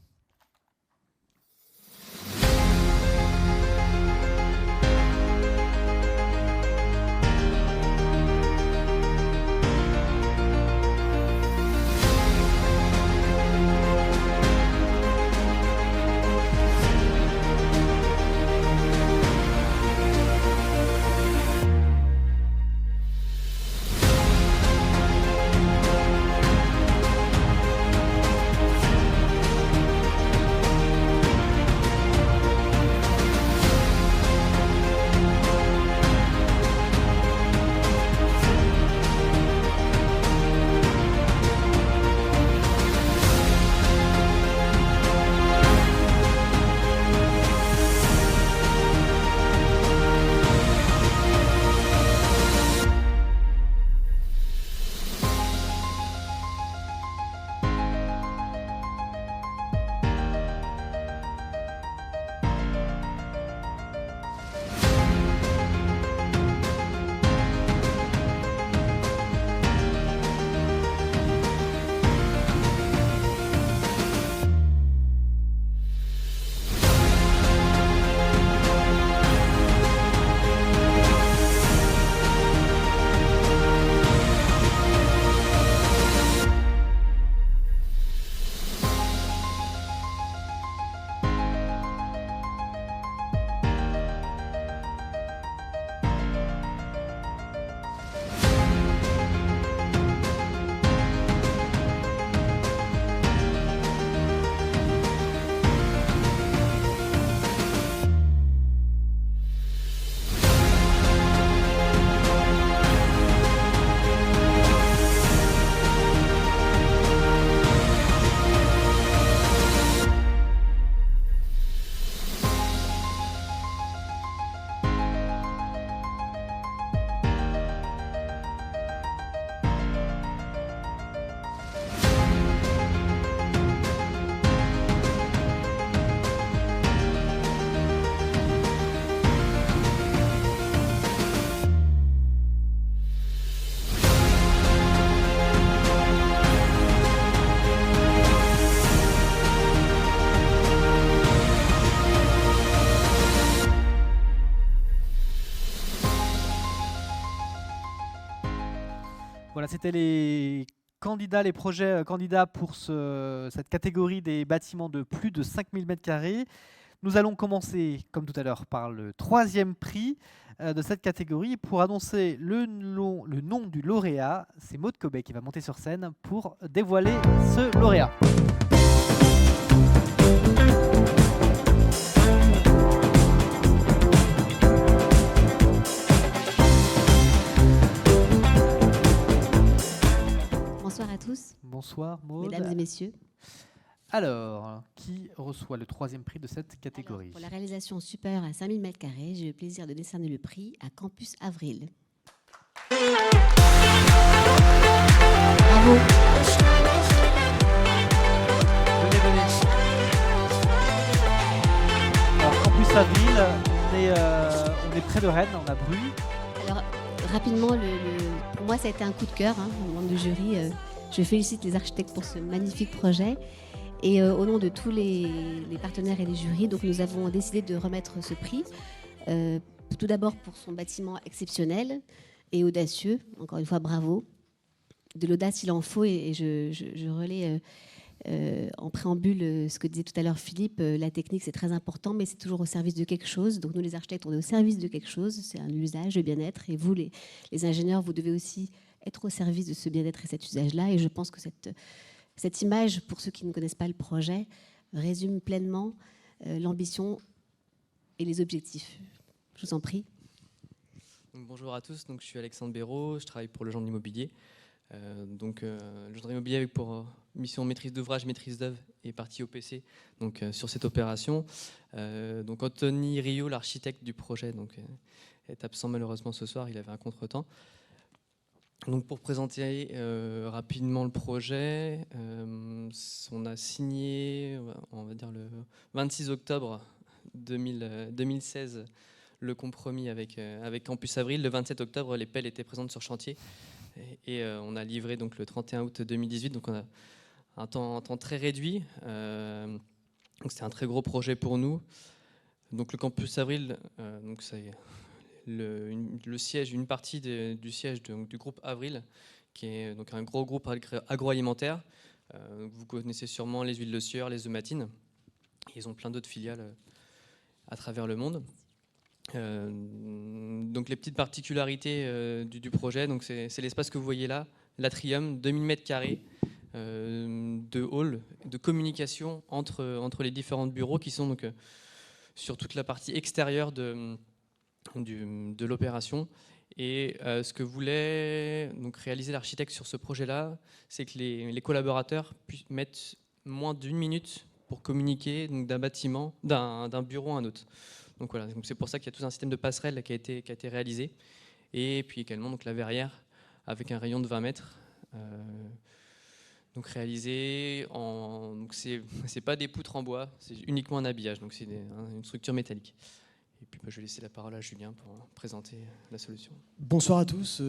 Voilà, c'était les candidats, les projets candidats pour cette catégorie des bâtiments de plus de 5000 m². Nous allons commencer, comme tout à l'heure, par le 3e prix de cette catégorie. Pour annoncer le nom du lauréat, c'est Maud Cobet qui va monter sur scène pour dévoiler ce lauréat. Bonsoir à tous. Bonsoir Maud. Mesdames et messieurs. Alors, qui reçoit le 3e prix de cette catégorie? Pour la réalisation supérieure à 5000 m², j'ai le plaisir de décerner le prix à Campus Avril. Bravo. Venez. Alors, Campus Avril, on est près de Rennes, on a Bru. Alors, rapidement, pour moi, ça a été un coup de cœur, au membre du jury. Je félicite les architectes pour ce magnifique projet. Et au nom de tous les partenaires et les jurys, donc nous avons décidé de remettre ce prix. Tout d'abord pour son bâtiment exceptionnel et audacieux. Encore une fois, bravo. De l'audace, il en faut. Et je relais en préambule ce que disait tout à l'heure Philippe. La technique, c'est très important, mais c'est toujours au service de quelque chose. Donc nous, les architectes, on est au service de quelque chose. C'est un usage, le bien-être. Et vous, les ingénieurs, vous devez aussi être au service de ce bien-être et cet usage-là. Et je pense que cette image, pour ceux qui ne connaissent pas le projet, résume pleinement l'ambition et les objectifs. Je vous en prie. Donc, bonjour à tous, donc, je suis Alexandre Béraud, je travaille pour le gendre immobilier. Le gendre immobilier avec pour mission maîtrise d'ouvrage, maîtrise d'œuvre et partie OPC sur cette opération. Donc Anthony Rio, l'architecte du projet, est absent malheureusement ce soir, il avait un contretemps. Donc pour présenter rapidement le projet, on a signé, on va dire le 26 octobre 2016, le compromis avec Campus Avril. Le 27 octobre, les pelles étaient présentes sur chantier et on a livré donc le 31 août 2018. Donc on a un temps très réduit. Donc c'était un très gros projet pour nous. Donc le Campus Avril, donc c'est le siège, une partie du siège du groupe Avril, qui est donc un gros groupe agroalimentaire. Vous connaissez sûrement les huiles de sueur, les œmatines. Ils ont plein d'autres filiales à travers le monde. Donc les petites particularités du projet, donc c'est l'espace que vous voyez là, l'atrium, 2000 m² de hall, de communication entre les différents bureaux qui sont donc sur toute la partie extérieure de l'opération. Et ce que voulait donc réaliser l'architecte sur ce projet-là, c'est que les collaborateurs puissent mettre moins d'1 minute pour communiquer d'un bâtiment, d'un bureau à un autre. Donc voilà, c'est pour ça qu'il y a tout un système de passerelle qui a été réalisé. Et puis également donc la verrière avec un rayon de 20 mètres. Donc réalisé en, donc c'est pas des poutres en bois, c'est uniquement un habillage, donc c'est une structure métallique. Et puis je vais laisser la parole à Julien pour présenter la solution. Bonsoir à tous,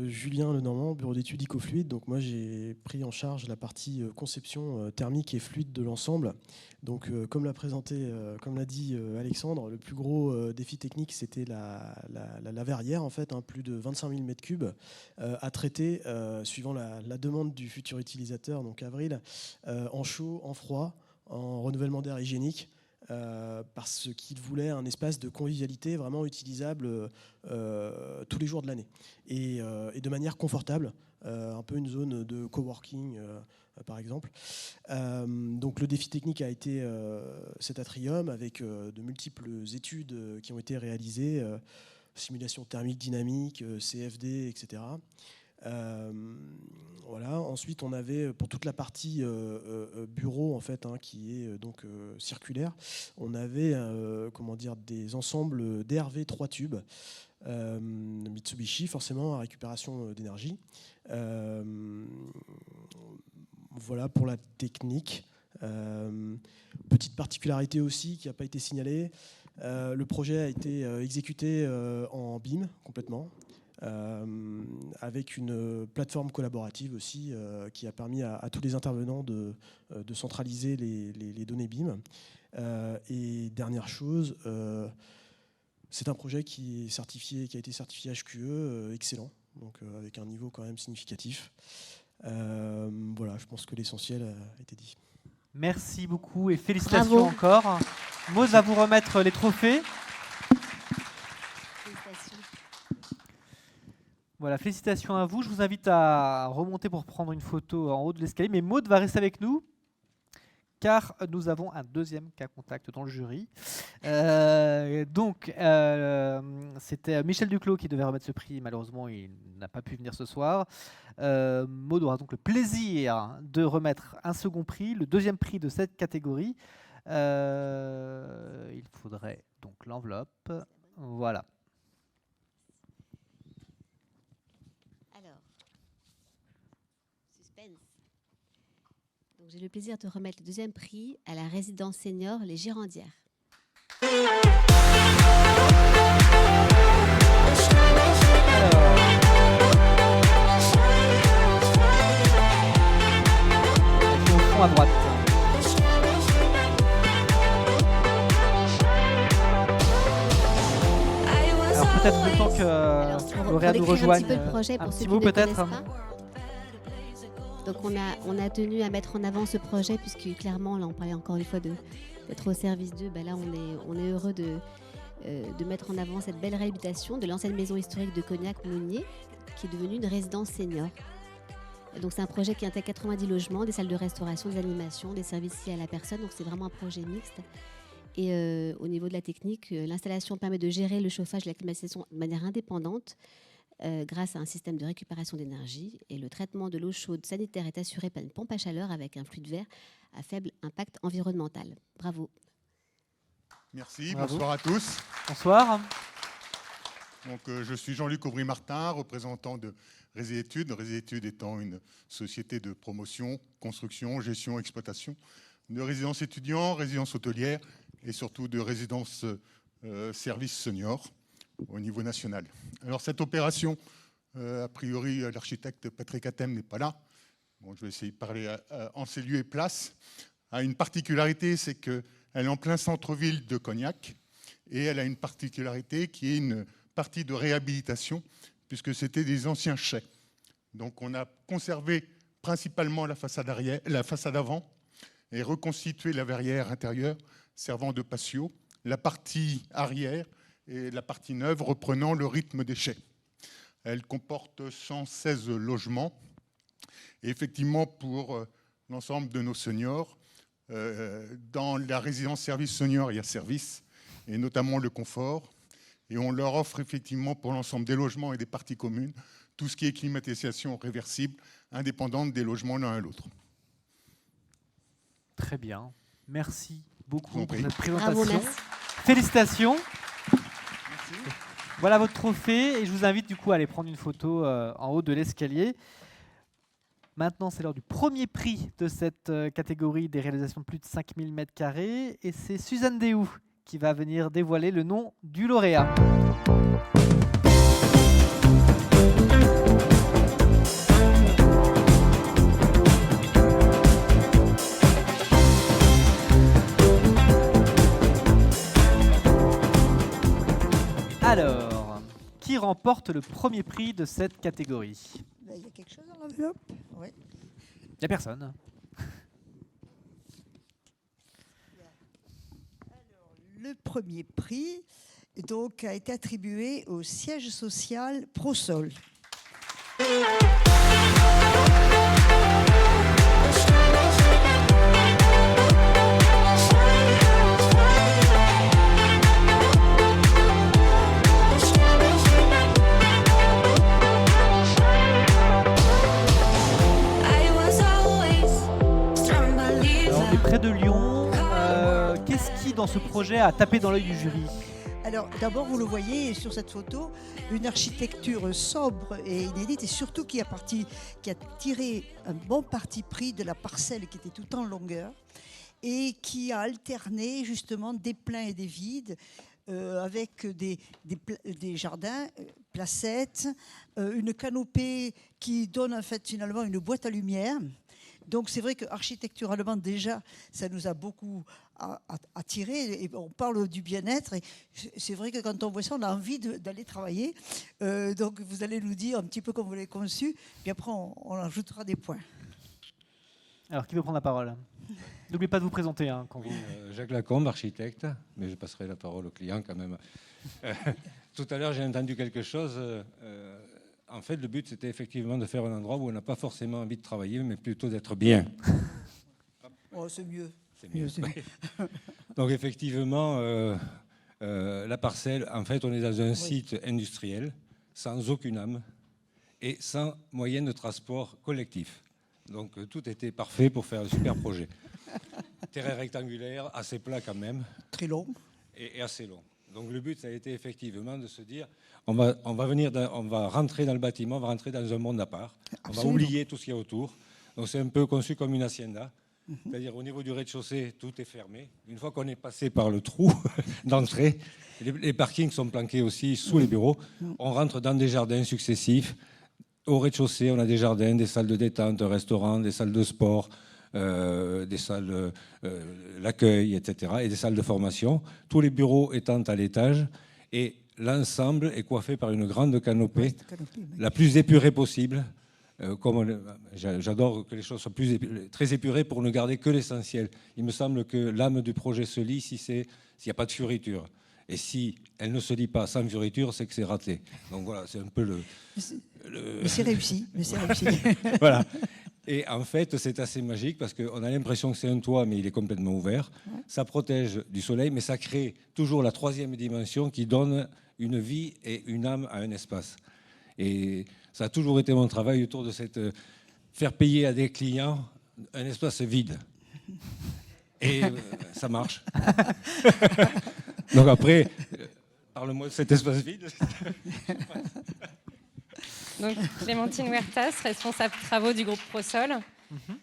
Julien Lenormand, bureau d'études Icofluide. Donc moi j'ai pris en charge la partie conception thermique et fluide de l'ensemble. Donc comme l'a dit Alexandre, le plus gros défi technique c'était la verrière en fait, plus de 25 000 m3 à traiter suivant la demande du futur utilisateur, donc Avril, en chaud, en froid, en renouvellement d'air hygiénique. Parce qu'il voulait un espace de convivialité vraiment utilisable tous les jours de l'année et de manière confortable, un peu une zone de coworking par exemple. Donc le défi technique a été cet atrium avec de multiples études qui ont été réalisées, simulation thermique dynamique, CFD, etc. Voilà. Ensuite, on avait pour toute la partie bureau en fait, qui est donc circulaire, on avait des ensembles DRV 3 tubes, Mitsubishi forcément à récupération d'énergie. Voilà pour la technique. Petite particularité aussi qui n'a pas été signalée, le projet a été exécuté en BIM complètement. Avec une plateforme collaborative aussi qui a permis à tous les intervenants de centraliser les données BIM. Et dernière chose, c'est un projet qui a été certifié HQE, excellent. donc avec un niveau quand même significatif. Voilà, je pense que l'essentiel a été dit. Merci beaucoup et félicitations Bravo. encore. Maud va vous remettre les trophées. Félicitations. Voilà, félicitations à vous. Je vous invite à remonter pour prendre une photo en haut de l'escalier. Mais Maud va rester avec nous, car nous avons un deuxième cas contact dans le jury. C'était Michel Duclos qui devait remettre ce prix. Malheureusement, il n'a pas pu venir ce soir. Maud aura donc le plaisir de remettre un second prix, le deuxième prix de cette catégorie. Il faudrait donc l'enveloppe. Voilà. Alors, suspense. Donc, j'ai le plaisir de remettre le deuxième prix à la résidence senior Les Girandières. Au fond à droite. Alors peut-être le temps que Lauréat nous rejoigne. Un petit peu le projet Un pour petit ceux qui mot ne le peut-être. connaissent pas. Donc on a tenu à mettre en avant ce projet puisque clairement, là on parlait encore une fois d'être au service d'eux. Là on est heureux de mettre en avant cette belle réhabilitation de l'ancienne maison historique de Cognac-Mounier qui est devenue une résidence senior. Et donc c'est un projet qui intègre 90 logements, des salles de restauration, des animations, des services liés à la personne. Donc c'est vraiment un projet mixte. Et au niveau de la technique, l'installation permet de gérer le chauffage et la climatisation de manière indépendante grâce à un système de récupération d'énergie. Et le traitement de l'eau chaude sanitaire est assuré par une pompe à chaleur avec un flux de verre à faible impact environnemental. Bravo. Merci, Bravo. bonsoir à tous. Bonsoir. Donc, je suis Jean-Luc Aubry-Martin, représentant de Résétudes. Résétudes étant une société de promotion, construction, gestion, exploitation de résidences étudiants, résidences hôtelières et surtout de résidences services seniors au niveau national. Alors cette opération, a priori l'architecte Patrick Athem n'est pas là. Bon, je vais essayer de parler en ces lieux et places. A une particularité, c'est qu'elle est en plein centre-ville de Cognac et elle a une particularité qui est une partie de réhabilitation puisque c'était des anciens chais. Donc on a conservé principalement la façade avant et reconstitué la verrière intérieure servant de patio, la partie arrière et la partie neuve reprenant le rythme des chais. Elle comporte 116 logements. Et effectivement, pour l'ensemble de nos seniors, dans la résidence service senior, il y a service, et notamment le confort. Et on leur offre effectivement pour l'ensemble des logements et des parties communes tout ce qui est climatisation réversible, indépendante des logements l'un à l'autre. Très bien. Merci beaucoup pour prie. cette présentation. Bravo, merci. Félicitations. Voilà votre trophée et je vous invite du coup à aller prendre une photo en haut de l'escalier. Maintenant, c'est l'heure du premier prix de cette catégorie des réalisations de plus de 5000 m² et c'est Suzanne Déhoux qui va venir dévoiler le nom du lauréat. Alors, qui remporte le premier prix de cette catégorie? Il y a quelque chose dans l'enveloppe? Oui. Il n'y a personne. Le premier prix donc, a été attribué au siège social ProSol. Alors, on est près de Lyon. Qu'est-ce qui, dans ce projet, a tapé dans l'œil du jury? Alors d'abord, vous le voyez sur cette photo, une architecture sobre et inédite et surtout qui a tiré un bon parti pris de la parcelle qui était tout en longueur et qui a alterné justement des pleins et des vides avec des jardins, placettes, une canopée qui donne en fait finalement une boîte à lumière. Donc c'est vrai qu'architecturalement déjà, ça nous a beaucoup à tirer. Et on parle du bien-être. Et c'est vrai que quand on voit ça, on a envie d'aller travailler. Donc vous allez nous dire un petit peu comme vous l'avez conçu. Puis après, on ajoutera des points. Alors, qui veut prendre la parole? N'oubliez pas de vous présenter. Hein, quand vous... Jacques Lacombe, architecte, mais je passerai la parole au client quand même. Tout à l'heure, j'ai entendu quelque chose. En fait, le but, c'était effectivement de faire un endroit où on n'a pas forcément envie de travailler, mais plutôt d'être bien. Oh, c'est mieux. C'est mieux. Donc, effectivement, la parcelle, en fait, on est dans un site industriel, sans aucune âme et sans moyen de transport collectif. Donc, tout était parfait pour faire un super projet. Terrain rectangulaire, assez plat quand même. Très long. Et assez long. Donc, le but, ça a été effectivement de se dire, on va rentrer dans le bâtiment, on va rentrer dans un monde à part. Absolument. On va oublier tout ce qu'il y a autour. Donc, c'est un peu conçu comme une hacienda. C'est-à-dire, au niveau du rez-de-chaussée, tout est fermé. Une fois qu'on est passé par le trou d'entrée, les parkings sont planqués aussi sous les bureaux. On rentre dans des jardins successifs. Au rez-de-chaussée, on a des jardins, des salles de détente, un restaurant, des salles de sport, des salles, l'accueil, etc., et des salles de formation. Tous les bureaux étant à l'étage, et l'ensemble est coiffé par une grande canopée, la plus épurée possible. J'adore que les choses soient très épurées pour ne garder que l'essentiel. Il me semble que l'âme du projet se lit s'il n'y a pas de fioriture. Et si elle ne se lit pas sans fioriture, c'est que c'est raté. Donc voilà, c'est un peu le... Mais c'est réussi. Mais c'est réussi. Voilà. Et en fait, c'est assez magique parce qu'on a l'impression que c'est un toit, mais il est complètement ouvert. Ouais. Ça protège du soleil, mais ça crée toujours la troisième dimension qui donne une vie et une âme à un espace. Et ça a toujours été mon travail autour de faire payer à des clients un espace vide. Et ça marche. Donc après, parle-moi de cet espace vide. Donc, Clémentine Huertas, responsable travaux du groupe Prosol.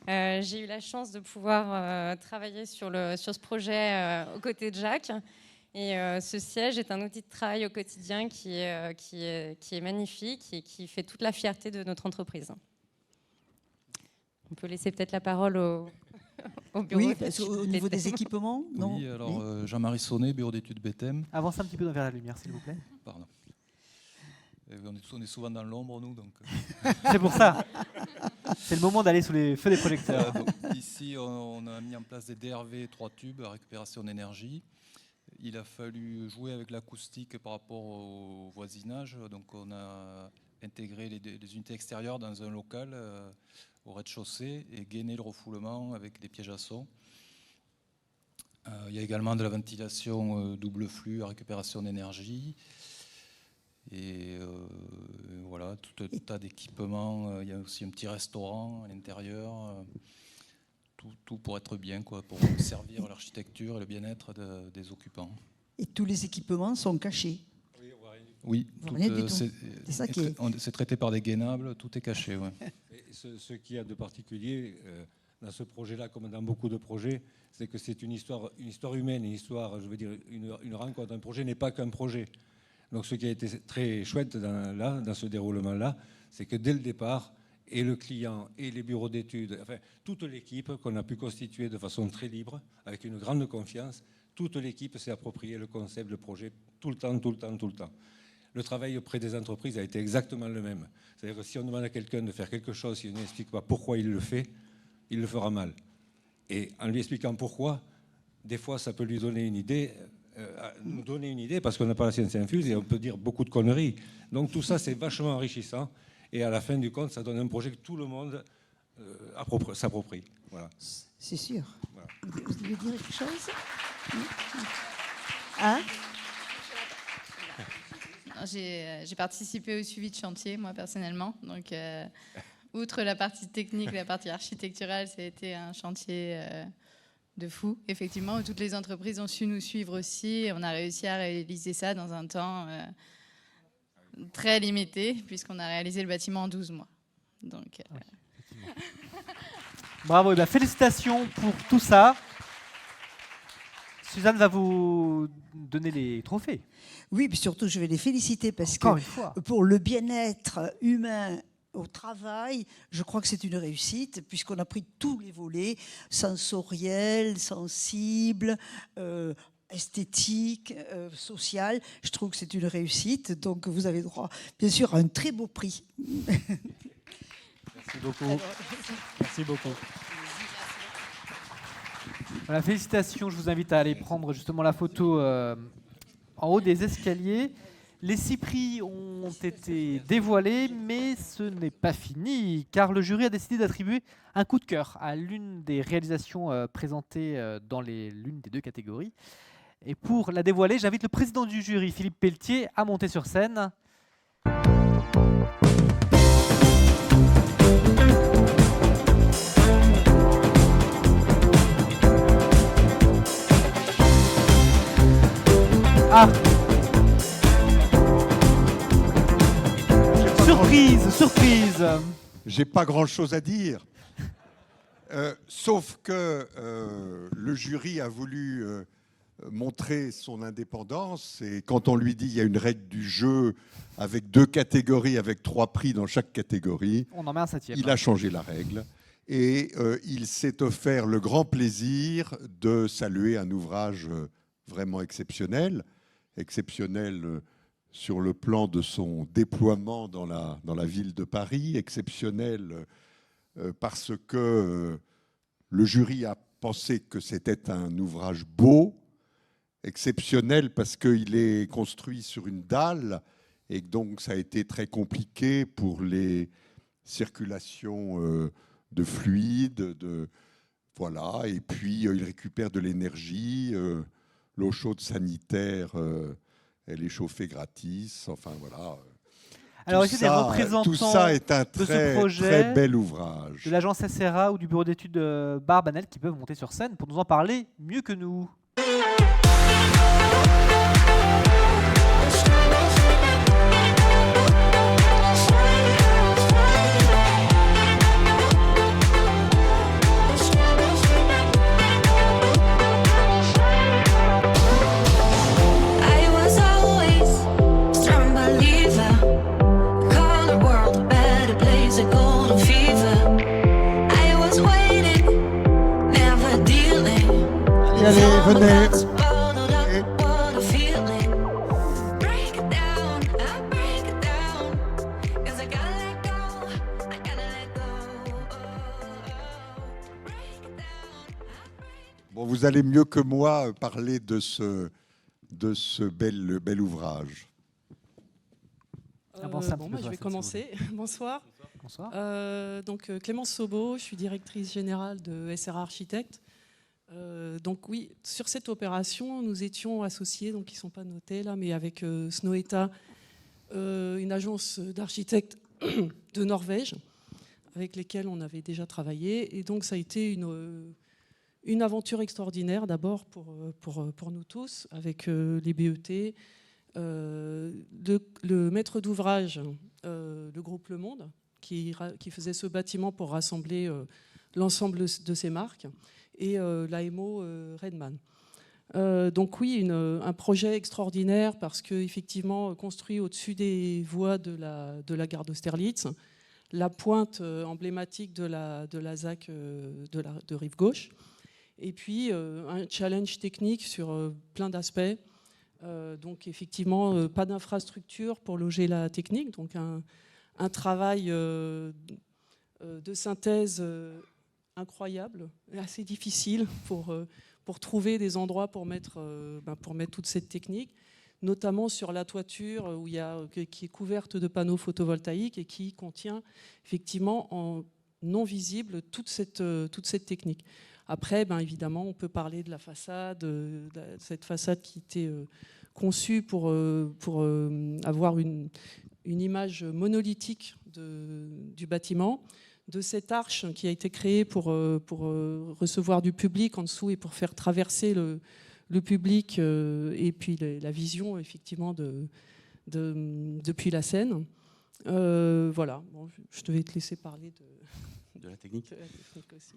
J'ai eu la chance de pouvoir travailler sur ce projet aux côtés de Jacques. Et ce siège est un outil de travail au quotidien qui est magnifique et qui fait toute la fierté de notre entreprise. On peut laisser peut-être la parole au bureau. Oui, parce au niveau des équipements, non? Oui, alors Jean-Marie Sonnet, bureau d'études BTM. Avancez un petit peu vers la lumière, s'il vous plaît. Pardon. On est souvent dans l'ombre, nous. Donc... C'est pour ça. C'est le moment d'aller sous les feux des projecteurs. Ici, on a mis en place des DRV 3 tubes à récupération d'énergie. Il a fallu jouer avec l'acoustique par rapport au voisinage. Donc, on a intégré les unités extérieures dans un local au rez-de-chaussée et gainé le refoulement avec des pièges à son. Il y a également de la ventilation double flux à récupération d'énergie. Et voilà, tout un tas d'équipements. Il y a aussi un petit restaurant à l'intérieur. Tout pour être bien, quoi, pour servir l'architecture et le bien-être des occupants. Et tous les équipements sont cachés. Oui, c'est traité par des gainables, tout est caché. Ouais. Ce qu'il y a de particulier dans ce projet-là, comme dans beaucoup de projets, c'est que c'est une histoire humaine, une histoire, je veux dire, une rencontre. Un projet n'est pas qu'un projet. Donc ce qui a été très chouette dans ce déroulement-là, c'est que dès le départ, et le client, et les bureaux d'études, enfin toute l'équipe qu'on a pu constituer de façon très libre, avec une grande confiance, toute l'équipe s'est approprié le concept, le projet, tout le temps. Le travail auprès des entreprises a été exactement le même. C'est-à-dire que si on demande à quelqu'un de faire quelque chose, s'il n'explique pas pourquoi il le fait, il le fera mal. Et en lui expliquant pourquoi, des fois ça peut lui donner une idée, nous donner une idée, parce qu'on n'a pas la science infuse et on peut dire beaucoup de conneries. Donc tout ça, c'est vachement enrichissant. Et à la fin du compte, ça donne un projet que tout le monde s'approprie. Voilà. C'est sûr. Voilà. Vous voulez dire quelque chose? Hein? J'ai participé au suivi de chantier, moi, personnellement. Donc, outre la partie technique, la partie architecturale, ça a été un chantier de fou, effectivement, où toutes les entreprises ont su nous suivre aussi. On a réussi à réaliser ça dans un temps très limité, puisqu'on a réalisé le bâtiment en 12 mois. Donc, bravo, et bien félicitations pour tout ça. Suzanne va vous donner les trophées. Oui, puis surtout, je vais les féliciter parce que pour le bien-être humain au travail, je crois que c'est une réussite, puisqu'on a pris tous les volets, sensoriels, sensibles, esthétique, social. Je trouve que c'est une réussite. Donc vous avez droit, bien sûr, à un très beau prix. Merci beaucoup. Merci beaucoup. Voilà, félicitations. Je vous invite à aller prendre justement la photo en haut des escaliers. Les 6 prix ont été dévoilés, mais ce n'est pas fini, car le jury a décidé d'attribuer un coup de cœur à l'une des réalisations présentées dans l'une des 2 catégories. Et pour la dévoiler, j'invite le président du jury, Philippe Pelletier, à monter sur scène. Ah! Surprise, surprise! J'ai pas grand-chose à dire, sauf que le jury a voulu montrer son indépendance, et quand on lui dit il y a une règle du jeu avec 2 catégories, avec 3 prix dans chaque catégorie, on en met un 7e. Il a changé la règle et il s'est offert le grand plaisir de saluer un ouvrage vraiment exceptionnel sur le plan de son déploiement dans la ville de Paris, exceptionnel parce que le jury a pensé que c'était un ouvrage beau, exceptionnel parce qu'il est construit sur une dalle et donc ça a été très compliqué pour les circulations de fluides, voilà. Et puis il récupère de l'énergie, l'eau chaude sanitaire, elle est chauffée gratis, enfin voilà. Alors ici, des représentants tout ça est un de ce projet, très bel ouvrage. De l'agence SRA ou du bureau d'études Barbanel qui peuvent monter sur scène pour nous en parler mieux que nous. Allez, venez. Bon, vous allez mieux que moi parler de ce bel ouvrage. Avancez un Bon, petit moi, peu je vais sur la commencer. Bonsoir. Bonsoir. Donc Clémence Sobo, je suis directrice générale de SRA Architectes. Donc oui, sur cette opération, nous étions associés, donc ils ne sont pas notés là, mais avec Snoeta, une agence d'architectes de Norvège, avec lesquels on avait déjà travaillé. Et donc ça a été une aventure extraordinaire, d'abord pour nous tous, avec les BET, le maître d'ouvrage, le groupe Le Monde, qui faisait ce bâtiment pour rassembler l'ensemble de ces marques, et l'AMO Redman. Donc oui, un projet extraordinaire parce qu'effectivement construit au-dessus des voies de la gare d'Austerlitz, la pointe emblématique de la ZAC de Rive Gauche, et puis un challenge technique sur plein d'aspects. Donc effectivement, pas d'infrastructure pour loger la technique, donc un travail de synthèse incroyable, assez difficile pour trouver des endroits pour mettre toute cette technique, notamment sur la toiture qui est couverte de panneaux photovoltaïques et qui contient effectivement en non visible toute cette technique. Après, évidemment, on peut parler de la façade, cette façade qui était conçue pour avoir une image monolithique du bâtiment, de cette arche qui a été créée pour recevoir du public en dessous et pour faire traverser le public et puis la vision effectivement depuis la scène. Voilà, bon, je devais te laisser parler de la technique. Aussi.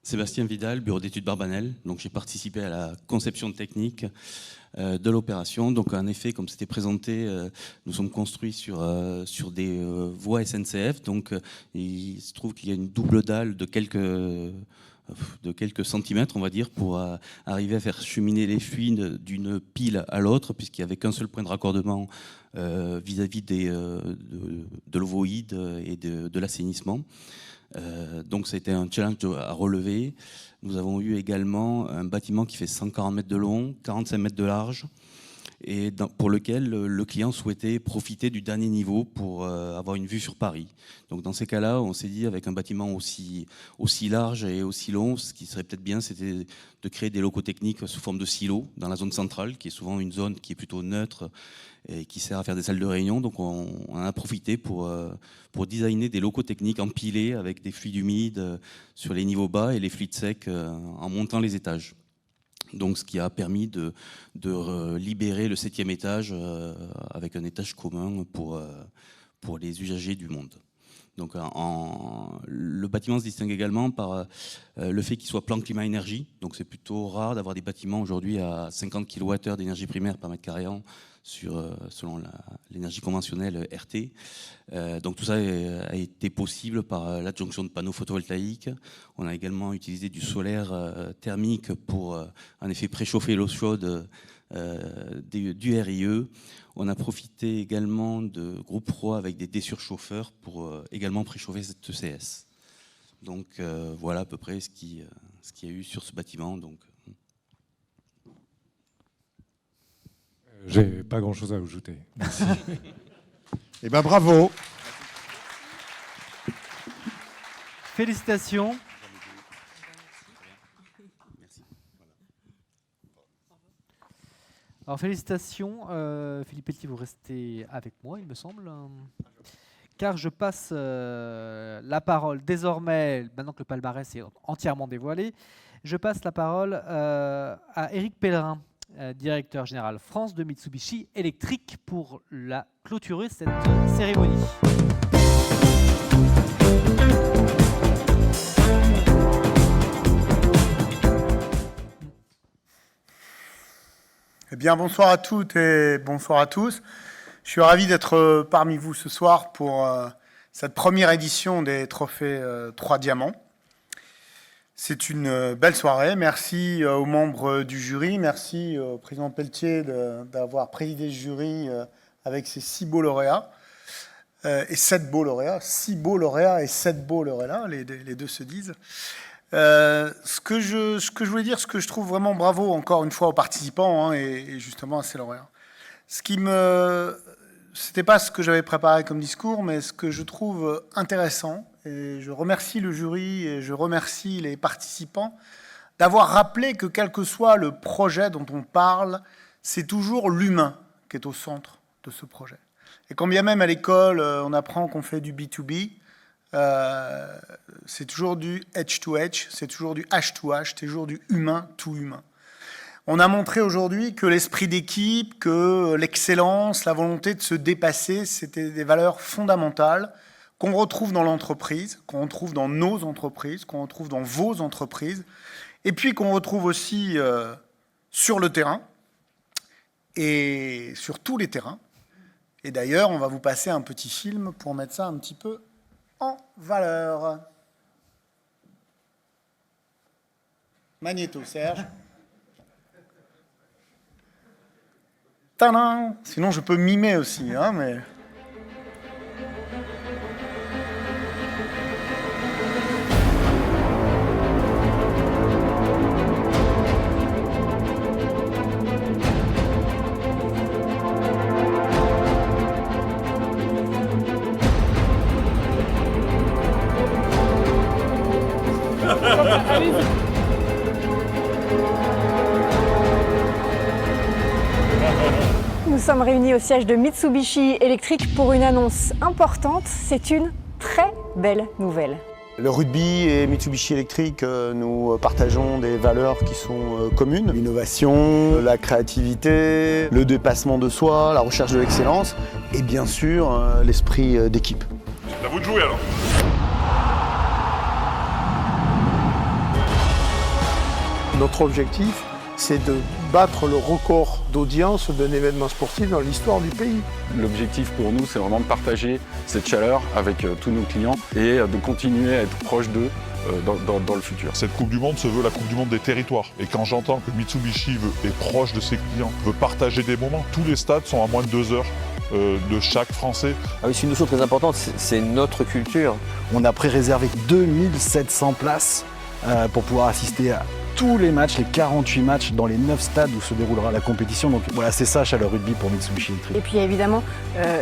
Sébastien Vidal, bureau d'études Barbanel. Donc j'ai participé à la conception technique de l'opération. Donc en effet, comme c'était présenté, nous sommes construits sur des voies SNCF. Donc il se trouve qu'il y a une double dalle de quelques centimètres, on va dire, pour arriver à faire cheminer les fluides d'une pile à l'autre, puisqu'il n'y avait qu'un seul point de raccordement vis-à-vis de l'ovoïde et de l'assainissement. Donc ça a été un challenge à relever. Nous avons eu également un bâtiment qui fait 140 mètres de long, 45 mètres de large, et pour lequel le client souhaitait profiter du dernier niveau pour avoir une vue sur Paris. Donc dans ces cas-là, on s'est dit, avec un bâtiment aussi large et aussi long, ce qui serait peut-être bien, c'était de créer des locaux techniques sous forme de silos dans la zone centrale, qui est souvent une zone qui est plutôt neutre et qui sert à faire des salles de réunion. Donc on en a profité pour designer des locaux techniques empilés avec des fluides humides sur les niveaux bas et les fluides secs en montant les étages. Donc, ce qui a permis de libérer le 7e étage avec un étage commun pour les usagers du monde. Donc, le bâtiment se distingue également par le fait qu'il soit plan climat-énergie. Donc, c'est plutôt rare d'avoir des bâtiments aujourd'hui à 50 kWh d'énergie primaire par mètre carré selon l'énergie conventionnelle RT. Donc tout ça a été possible par l'adjonction de panneaux photovoltaïques. On a également utilisé du solaire thermique pour en effet préchauffer l'eau chaude du RIE. On a profité également de groupes froids avec des désurchauffeurs pour également préchauffer cette ECS. Donc voilà à peu près ce qu'il y a eu sur ce bâtiment. Donc, j'ai pas grand-chose à ajouter. Merci. Eh bien, bravo. Félicitations. Alors félicitations, Philippe Pelletier, vous restez avec moi, il me semble, car je passe la parole désormais, maintenant que le palmarès est entièrement dévoilé, je passe la parole à Éric Pellerin, directeur général France de Mitsubishi Electric, pour clôturer cette cérémonie. Eh bien, bonsoir à toutes et bonsoir à tous. Je suis ravi d'être parmi vous ce soir pour cette première édition des Trophées 3 Diamants. C'est une belle soirée. Merci aux membres du jury. Merci au président Pelletier d'avoir présidé ce jury avec ses 6 beaux lauréats. Et 7 beaux lauréats. 6 beaux lauréats et 7 beaux lauréats, les deux se disent. Ce que je voulais dire, ce que je trouve vraiment bravo encore une fois aux participants et justement à ces lauréats. C'était pas ce que j'avais préparé comme discours, mais ce que je trouve intéressant, et je remercie le jury et je remercie les participants d'avoir rappelé que quel que soit le projet dont on parle, c'est toujours l'humain qui est au centre de ce projet. Et quand bien même à l'école, on apprend qu'on fait du B2B, c'est toujours du edge to edge, c'est toujours du H to H, c'est toujours du humain to humain. On a montré aujourd'hui que l'esprit d'équipe, que l'excellence, la volonté de se dépasser, c'était des valeurs fondamentales qu'on retrouve dans l'entreprise, qu'on retrouve dans nos entreprises, qu'on retrouve dans vos entreprises, et puis qu'on retrouve aussi sur le terrain, et sur tous les terrains. Et d'ailleurs, on va vous passer un petit film pour mettre ça un petit peu en valeur. Magnéto, Serge. Tadam! Sinon, je peux mimer aussi, mais... Nous sommes réunis au siège de Mitsubishi Electric pour une annonce importante. C'est une très belle nouvelle. Le rugby et Mitsubishi Electric, nous partageons des valeurs qui sont communes. L'innovation, la créativité, le dépassement de soi, la recherche de l'excellence et bien sûr l'esprit d'équipe. C'est à vous de jouer alors. Notre objectif, c'est de battre le record d'audience d'un événement sportif dans l'histoire du pays. L'objectif pour nous, c'est vraiment de partager cette chaleur avec tous nos clients et de continuer à être proche d'eux dans le futur. Cette Coupe du Monde se veut la Coupe du Monde des territoires. Et quand j'entends que Mitsubishi est proche de ses clients, veut partager des moments, tous les stades sont à moins de 2 heures de chaque Français. Ah oui, c'est une notion très importante, c'est notre culture. On a pré-réservé 2700 places pour pouvoir assister à tous les matchs, les 48 matchs dans les 9 stades où se déroulera la compétition. Donc voilà, c'est ça Chaleur Rugby pour Mitsubishi Electric. Et puis évidemment,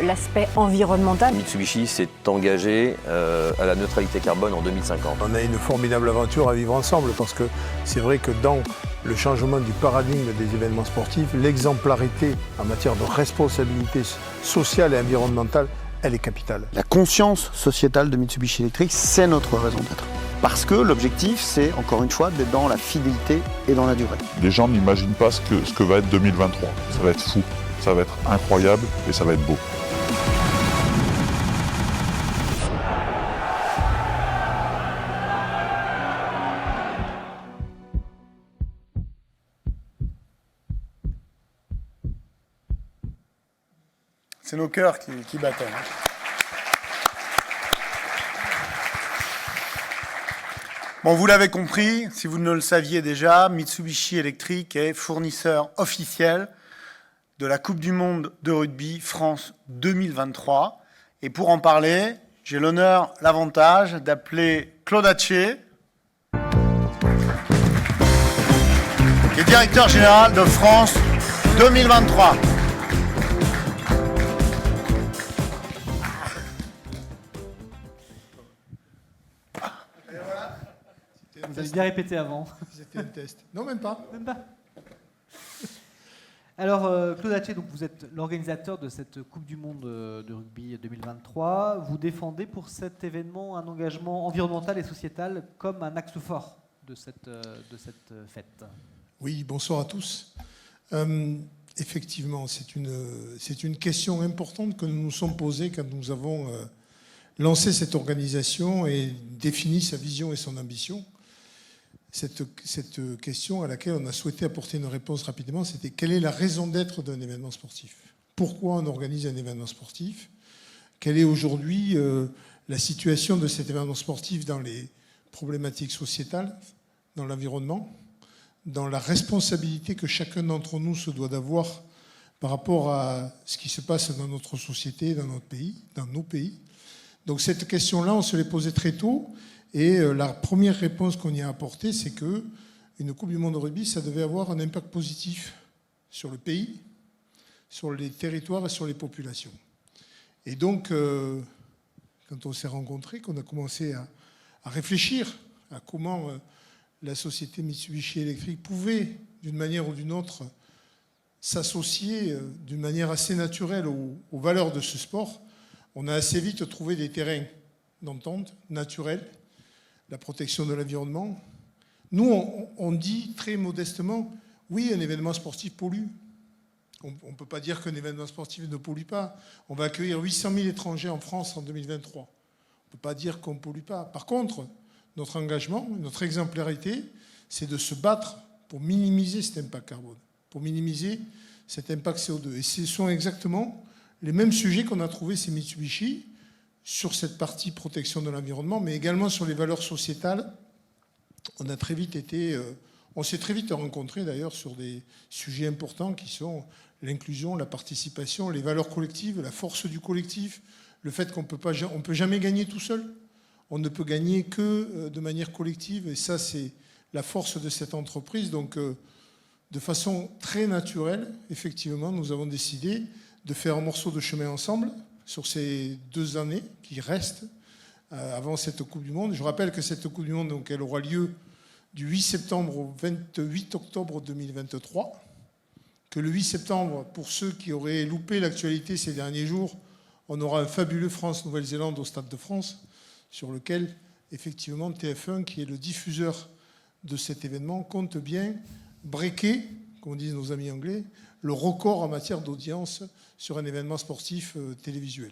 l'aspect environnemental. Mitsubishi s'est engagé à la neutralité carbone en 2050. On a une formidable aventure à vivre ensemble parce que c'est vrai que dans le changement du paradigme des événements sportifs, l'exemplarité en matière de responsabilité sociale et environnementale, elle est capitale. La conscience sociétale de Mitsubishi Electric, c'est notre raison d'être. Parce que l'objectif, c'est encore une fois d'être dans la fidélité et dans la durée. Les gens n'imaginent pas ce que va être 2023. Ça va être fou, ça va être incroyable et ça va être beau. C'est nos cœurs qui battent. Bon, vous l'avez compris, si vous ne le saviez déjà, Mitsubishi Electric est fournisseur officiel de la Coupe du Monde de rugby France 2023. Et pour en parler, j'ai l'honneur, l'avantage d'appeler Claude Hatché, qui est directeur général de France 2023. Vous avez bien répété avant. C'était un test. Non, même pas. Même pas. Alors, Claude Hatché, donc vous êtes l'organisateur de cette Coupe du Monde de rugby 2023. Vous défendez pour cet événement un engagement environnemental et sociétal comme un axe fort de cette fête. Oui, bonsoir à tous. Effectivement, c'est une question importante que nous nous sommes posée quand nous avons lancé cette organisation et défini sa vision et son ambition. Cette question à laquelle on a souhaité apporter une réponse rapidement, c'était quelle est la raison d'être d'un événement sportif ? Pourquoi on organise un événement sportif ? Quelle est aujourd'hui la situation de cet événement sportif dans les problématiques sociétales, dans l'environnement, dans la responsabilité que chacun d'entre nous se doit d'avoir par rapport à ce qui se passe dans notre société, dans notre pays, dans nos pays. Donc cette question-là, on se l'est posée très tôt. Et la première réponse qu'on y a apportée, c'est qu'une Coupe du Monde de rugby, ça devait avoir un impact positif sur le pays, sur les territoires et sur les populations. Et donc, quand on s'est rencontrés, qu'on a commencé à réfléchir à comment la société Mitsubishi Electric pouvait, d'une manière ou d'une autre, s'associer d'une manière assez naturelle aux valeurs de ce sport, on a assez vite trouvé des terrains d'entente naturels, la protection de l'environnement. Nous, on dit très modestement, oui, un événement sportif pollue. On ne peut pas dire qu'un événement sportif ne pollue pas. On va accueillir 800 000 étrangers en France en 2023. On ne peut pas dire qu'on ne pollue pas. Par contre, notre engagement, notre exemplarité, c'est de se battre pour minimiser cet impact carbone, pour minimiser cet impact CO2. Et ce sont exactement les mêmes sujets qu'on a trouvés chez Mitsubishi, sur cette partie protection de l'environnement, mais également sur les valeurs sociétales. On s'est très vite rencontrés d'ailleurs sur des sujets importants qui sont l'inclusion, la participation, les valeurs collectives, la force du collectif, le fait qu'on ne peut jamais gagner tout seul. On ne peut gagner que de manière collective, et ça c'est la force de cette entreprise. Donc de façon très naturelle, effectivement, nous avons décidé de faire un morceau de chemin ensemble sur ces 2 années qui restent avant cette Coupe du Monde. Je rappelle que cette Coupe du Monde, donc, elle aura lieu du 8 septembre au 28 octobre 2023. Que le 8 septembre, pour ceux qui auraient loupé l'actualité ces derniers jours, on aura un fabuleux France-Nouvelle-Zélande au Stade de France, sur lequel, effectivement, TF1, qui est le diffuseur de cet événement, compte bien breaker, comme disent nos amis anglais, le record en matière d'audience sur un événement sportif télévisuel.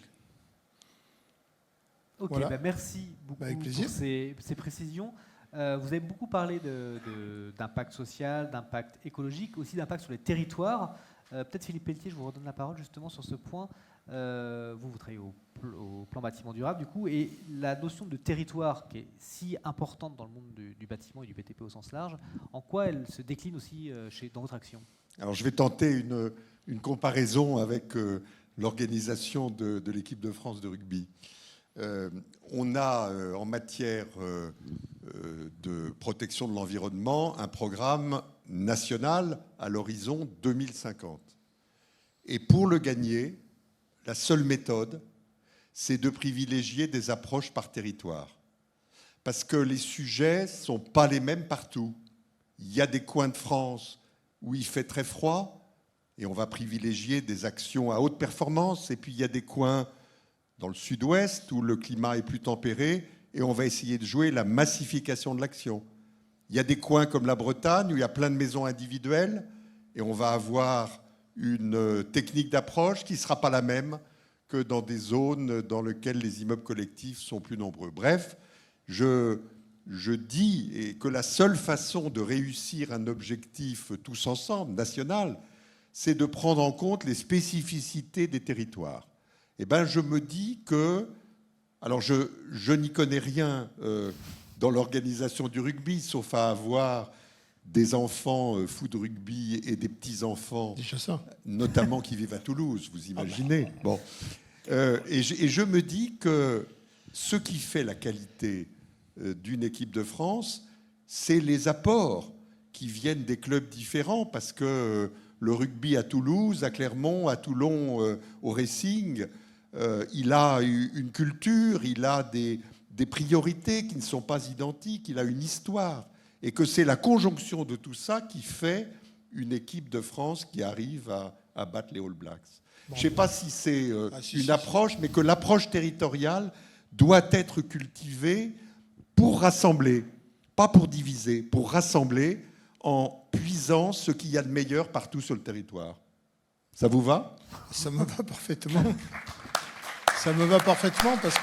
Ok, voilà. Merci beaucoup avec pour plaisir. ces précisions. Vous avez beaucoup parlé d'impact social, d'impact écologique, aussi d'impact sur les territoires. Peut-être Philippe Pelletier, je vous redonne la parole justement sur ce point. Vous travaillez au plan bâtiment durable du coup, et la notion de territoire qui est si importante dans le monde du bâtiment et du BTP au sens large, en quoi elle se décline aussi dans votre action? Alors je vais tenter une comparaison avec l'organisation de l'équipe de France de rugby. On a en matière de protection de l'environnement un programme national à l'horizon 2050. Et pour le gagner, la seule méthode, c'est de privilégier des approches par territoire. Parce que les sujets ne sont pas les mêmes partout. Il y a des coins de France où il fait très froid et on va privilégier des actions à haute performance. Et puis il y a des coins dans le sud-ouest où le climat est plus tempéré et on va essayer de jouer la massification de l'action. Il y a des coins comme la Bretagne où il y a plein de maisons individuelles et on va avoir une technique d'approche qui ne sera pas la même que dans des zones dans lesquelles les immeubles collectifs sont plus nombreux. Bref, je dis que la seule façon de réussir un objectif tous ensemble, national, c'est de prendre en compte les spécificités des territoires. Eh bien, je me dis que... Alors, je n'y connais rien dans l'organisation du rugby, sauf à avoir des enfants fous de rugby et des petits-enfants, notamment qui vivent à Toulouse, vous imaginez. Bon. Et je me dis que ce qui fait la qualité d'une équipe de France, c'est les apports qui viennent des clubs différents, parce que le rugby à Toulouse, à Clermont, à Toulon, au Racing, il a une culture, il a des priorités qui ne sont pas identiques, il a une histoire. Et que c'est la conjonction de tout ça qui fait une équipe de France qui arrive à battre les All Blacks. Je ne sais pas si c'est une approche, mais que l'approche territoriale doit être cultivée pour rassembler, pas pour diviser, pour rassembler en puisant ce qu'il y a de meilleur partout sur le territoire. Ça vous va? Ça me va parfaitement. Ça me va parfaitement parce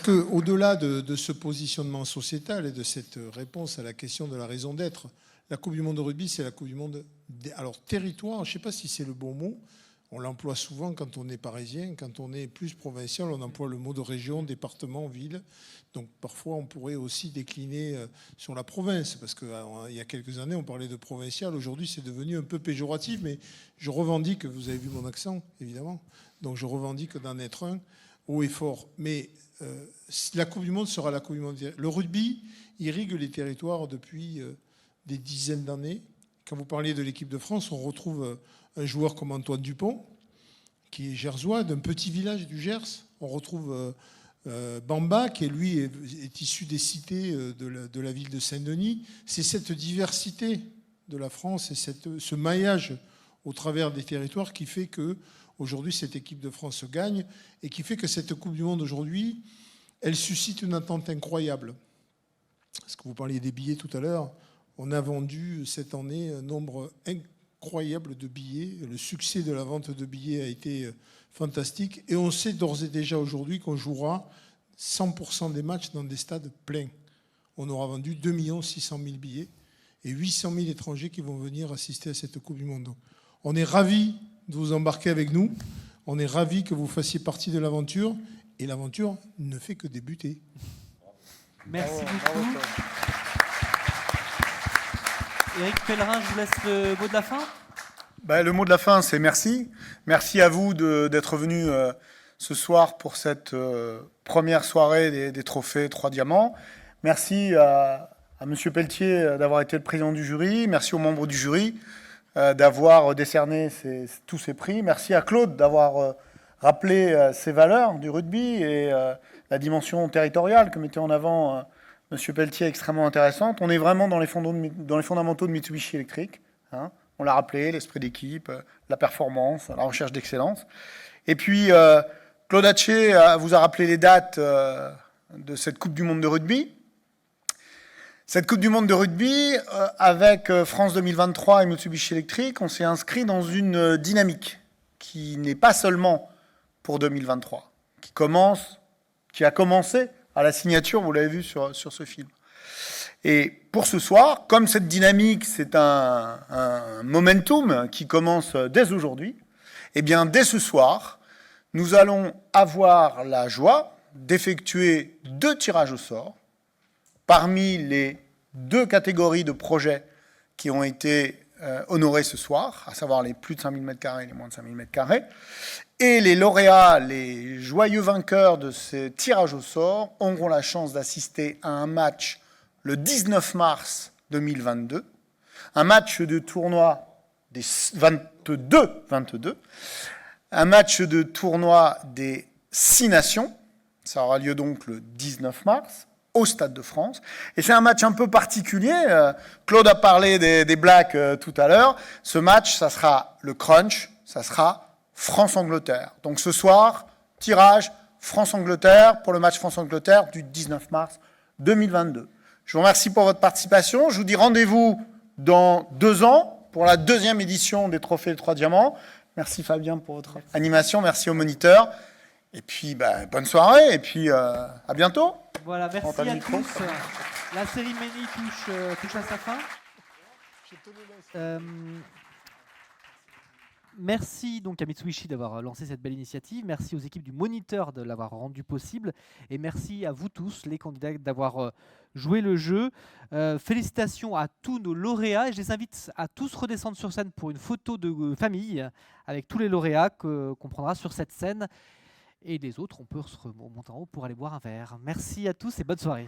que au-delà de ce positionnement sociétal et de cette réponse à la question de la raison d'être, la Coupe du Monde de rugby, c'est la Coupe du Monde... Alors, territoire, je ne sais pas si c'est le bon mot. On l'emploie souvent quand on est parisien. Quand on est plus provincial, on emploie le mot de région, département, ville. Donc, parfois, on pourrait aussi décliner sur la province. Parce qu'il y a quelques années, on parlait de provincial. Aujourd'hui, c'est devenu un peu péjoratif. Mais je revendique, vous avez vu mon accent, évidemment. Donc, je revendique d'en être un haut et fort. Mais la Coupe du Monde sera la Coupe du Monde. Le rugby irrigue les territoires depuis des dizaines d'années. Quand vous parliez de l'équipe de France, on retrouve un joueur comme Antoine Dupont, qui est gersois, d'un petit village du Gers. On retrouve Bamba, qui lui est issu des cités de la ville de Saint-Denis. C'est cette diversité de la France et ce maillage au travers des territoires qui fait que aujourd'hui cette équipe de France gagne et qui fait que cette Coupe du Monde aujourd'hui, elle suscite une attente incroyable. Parce que vous parliez des billets tout à l'heure, on a vendu cette année un nombre incroyable de billets. Le succès de la vente de billets a été fantastique. Et on sait d'ores et déjà aujourd'hui qu'on jouera 100% des matchs dans des stades pleins. On aura vendu 2 600 000 billets et 800 000 étrangers qui vont venir assister à cette Coupe du Monde. On est ravis de vous embarquer avec nous. On est ravis que vous fassiez partie de l'aventure. Et l'aventure ne fait que débuter. Merci beaucoup. Éric Pellerin, je vous laisse le mot de la fin. Le mot de la fin, c'est merci. Merci à vous d'être venus ce soir pour cette première soirée des trophées 3 diamants. Merci à M. Pelletier d'avoir été le président du jury. Merci aux membres du jury d'avoir décerné tous ces prix. Merci à Claude d'avoir rappelé ces valeurs du rugby et la dimension territoriale que mettait en avant M. Pelletier, extrêmement intéressante. On est vraiment dans les fondamentaux de Mitsubishi Electric. Hein. On l'a rappelé, l'esprit d'équipe, la performance, la recherche d'excellence. Et puis, Claude Hatché vous a rappelé les dates de cette Coupe du Monde de rugby. Cette Coupe du Monde de rugby, avec France 2023 et Mitsubishi Electric, on s'est inscrit dans une dynamique qui n'est pas seulement pour 2023, qui a commencé à la signature, vous l'avez vu sur ce film. Et pour ce soir, comme cette dynamique, c'est un momentum qui commence dès aujourd'hui, eh bien, dès ce soir, nous allons avoir la joie d'effectuer 2 tirages au sort parmi les 2 catégories de projets qui ont été honorés ce soir, à savoir les plus de 5000 m² et les moins de 5000 m². Et les lauréats, les joyeux vainqueurs de ces tirages au sort auront la chance d'assister à un match le 19 mars 2022, un match de tournoi des 22, un match de tournoi des 6 nations, ça aura lieu donc le 19 mars, au Stade de France. Et c'est un match un peu particulier. Claude a parlé des Blacks tout à l'heure. Ce match, ça sera le crunch, ça sera France-Angleterre. Donc ce soir, tirage France-Angleterre pour le match France-Angleterre du 19 mars 2022. Je vous remercie pour votre participation. Je vous dis rendez-vous dans 2 ans pour la 2e édition des Trophées des 3 Diamants. Merci Fabien pour votre animation. Merci aux moniteurs. Et puis, bonne soirée. Et puis, à bientôt. Voilà, merci à tous. La cérémonie touche à sa fin. Merci donc à Mitsubishi d'avoir lancé cette belle initiative. Merci aux équipes du Moniteur de l'avoir rendu possible. Et merci à vous tous, les candidats, d'avoir joué le jeu. Félicitations à tous nos lauréats. Et je les invite à tous redescendre sur scène pour une photo de famille avec tous les lauréats qu'on prendra sur cette scène. Et les autres, on peut se remonter en haut pour aller boire un verre. Merci à tous et bonne soirée.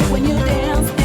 When you dance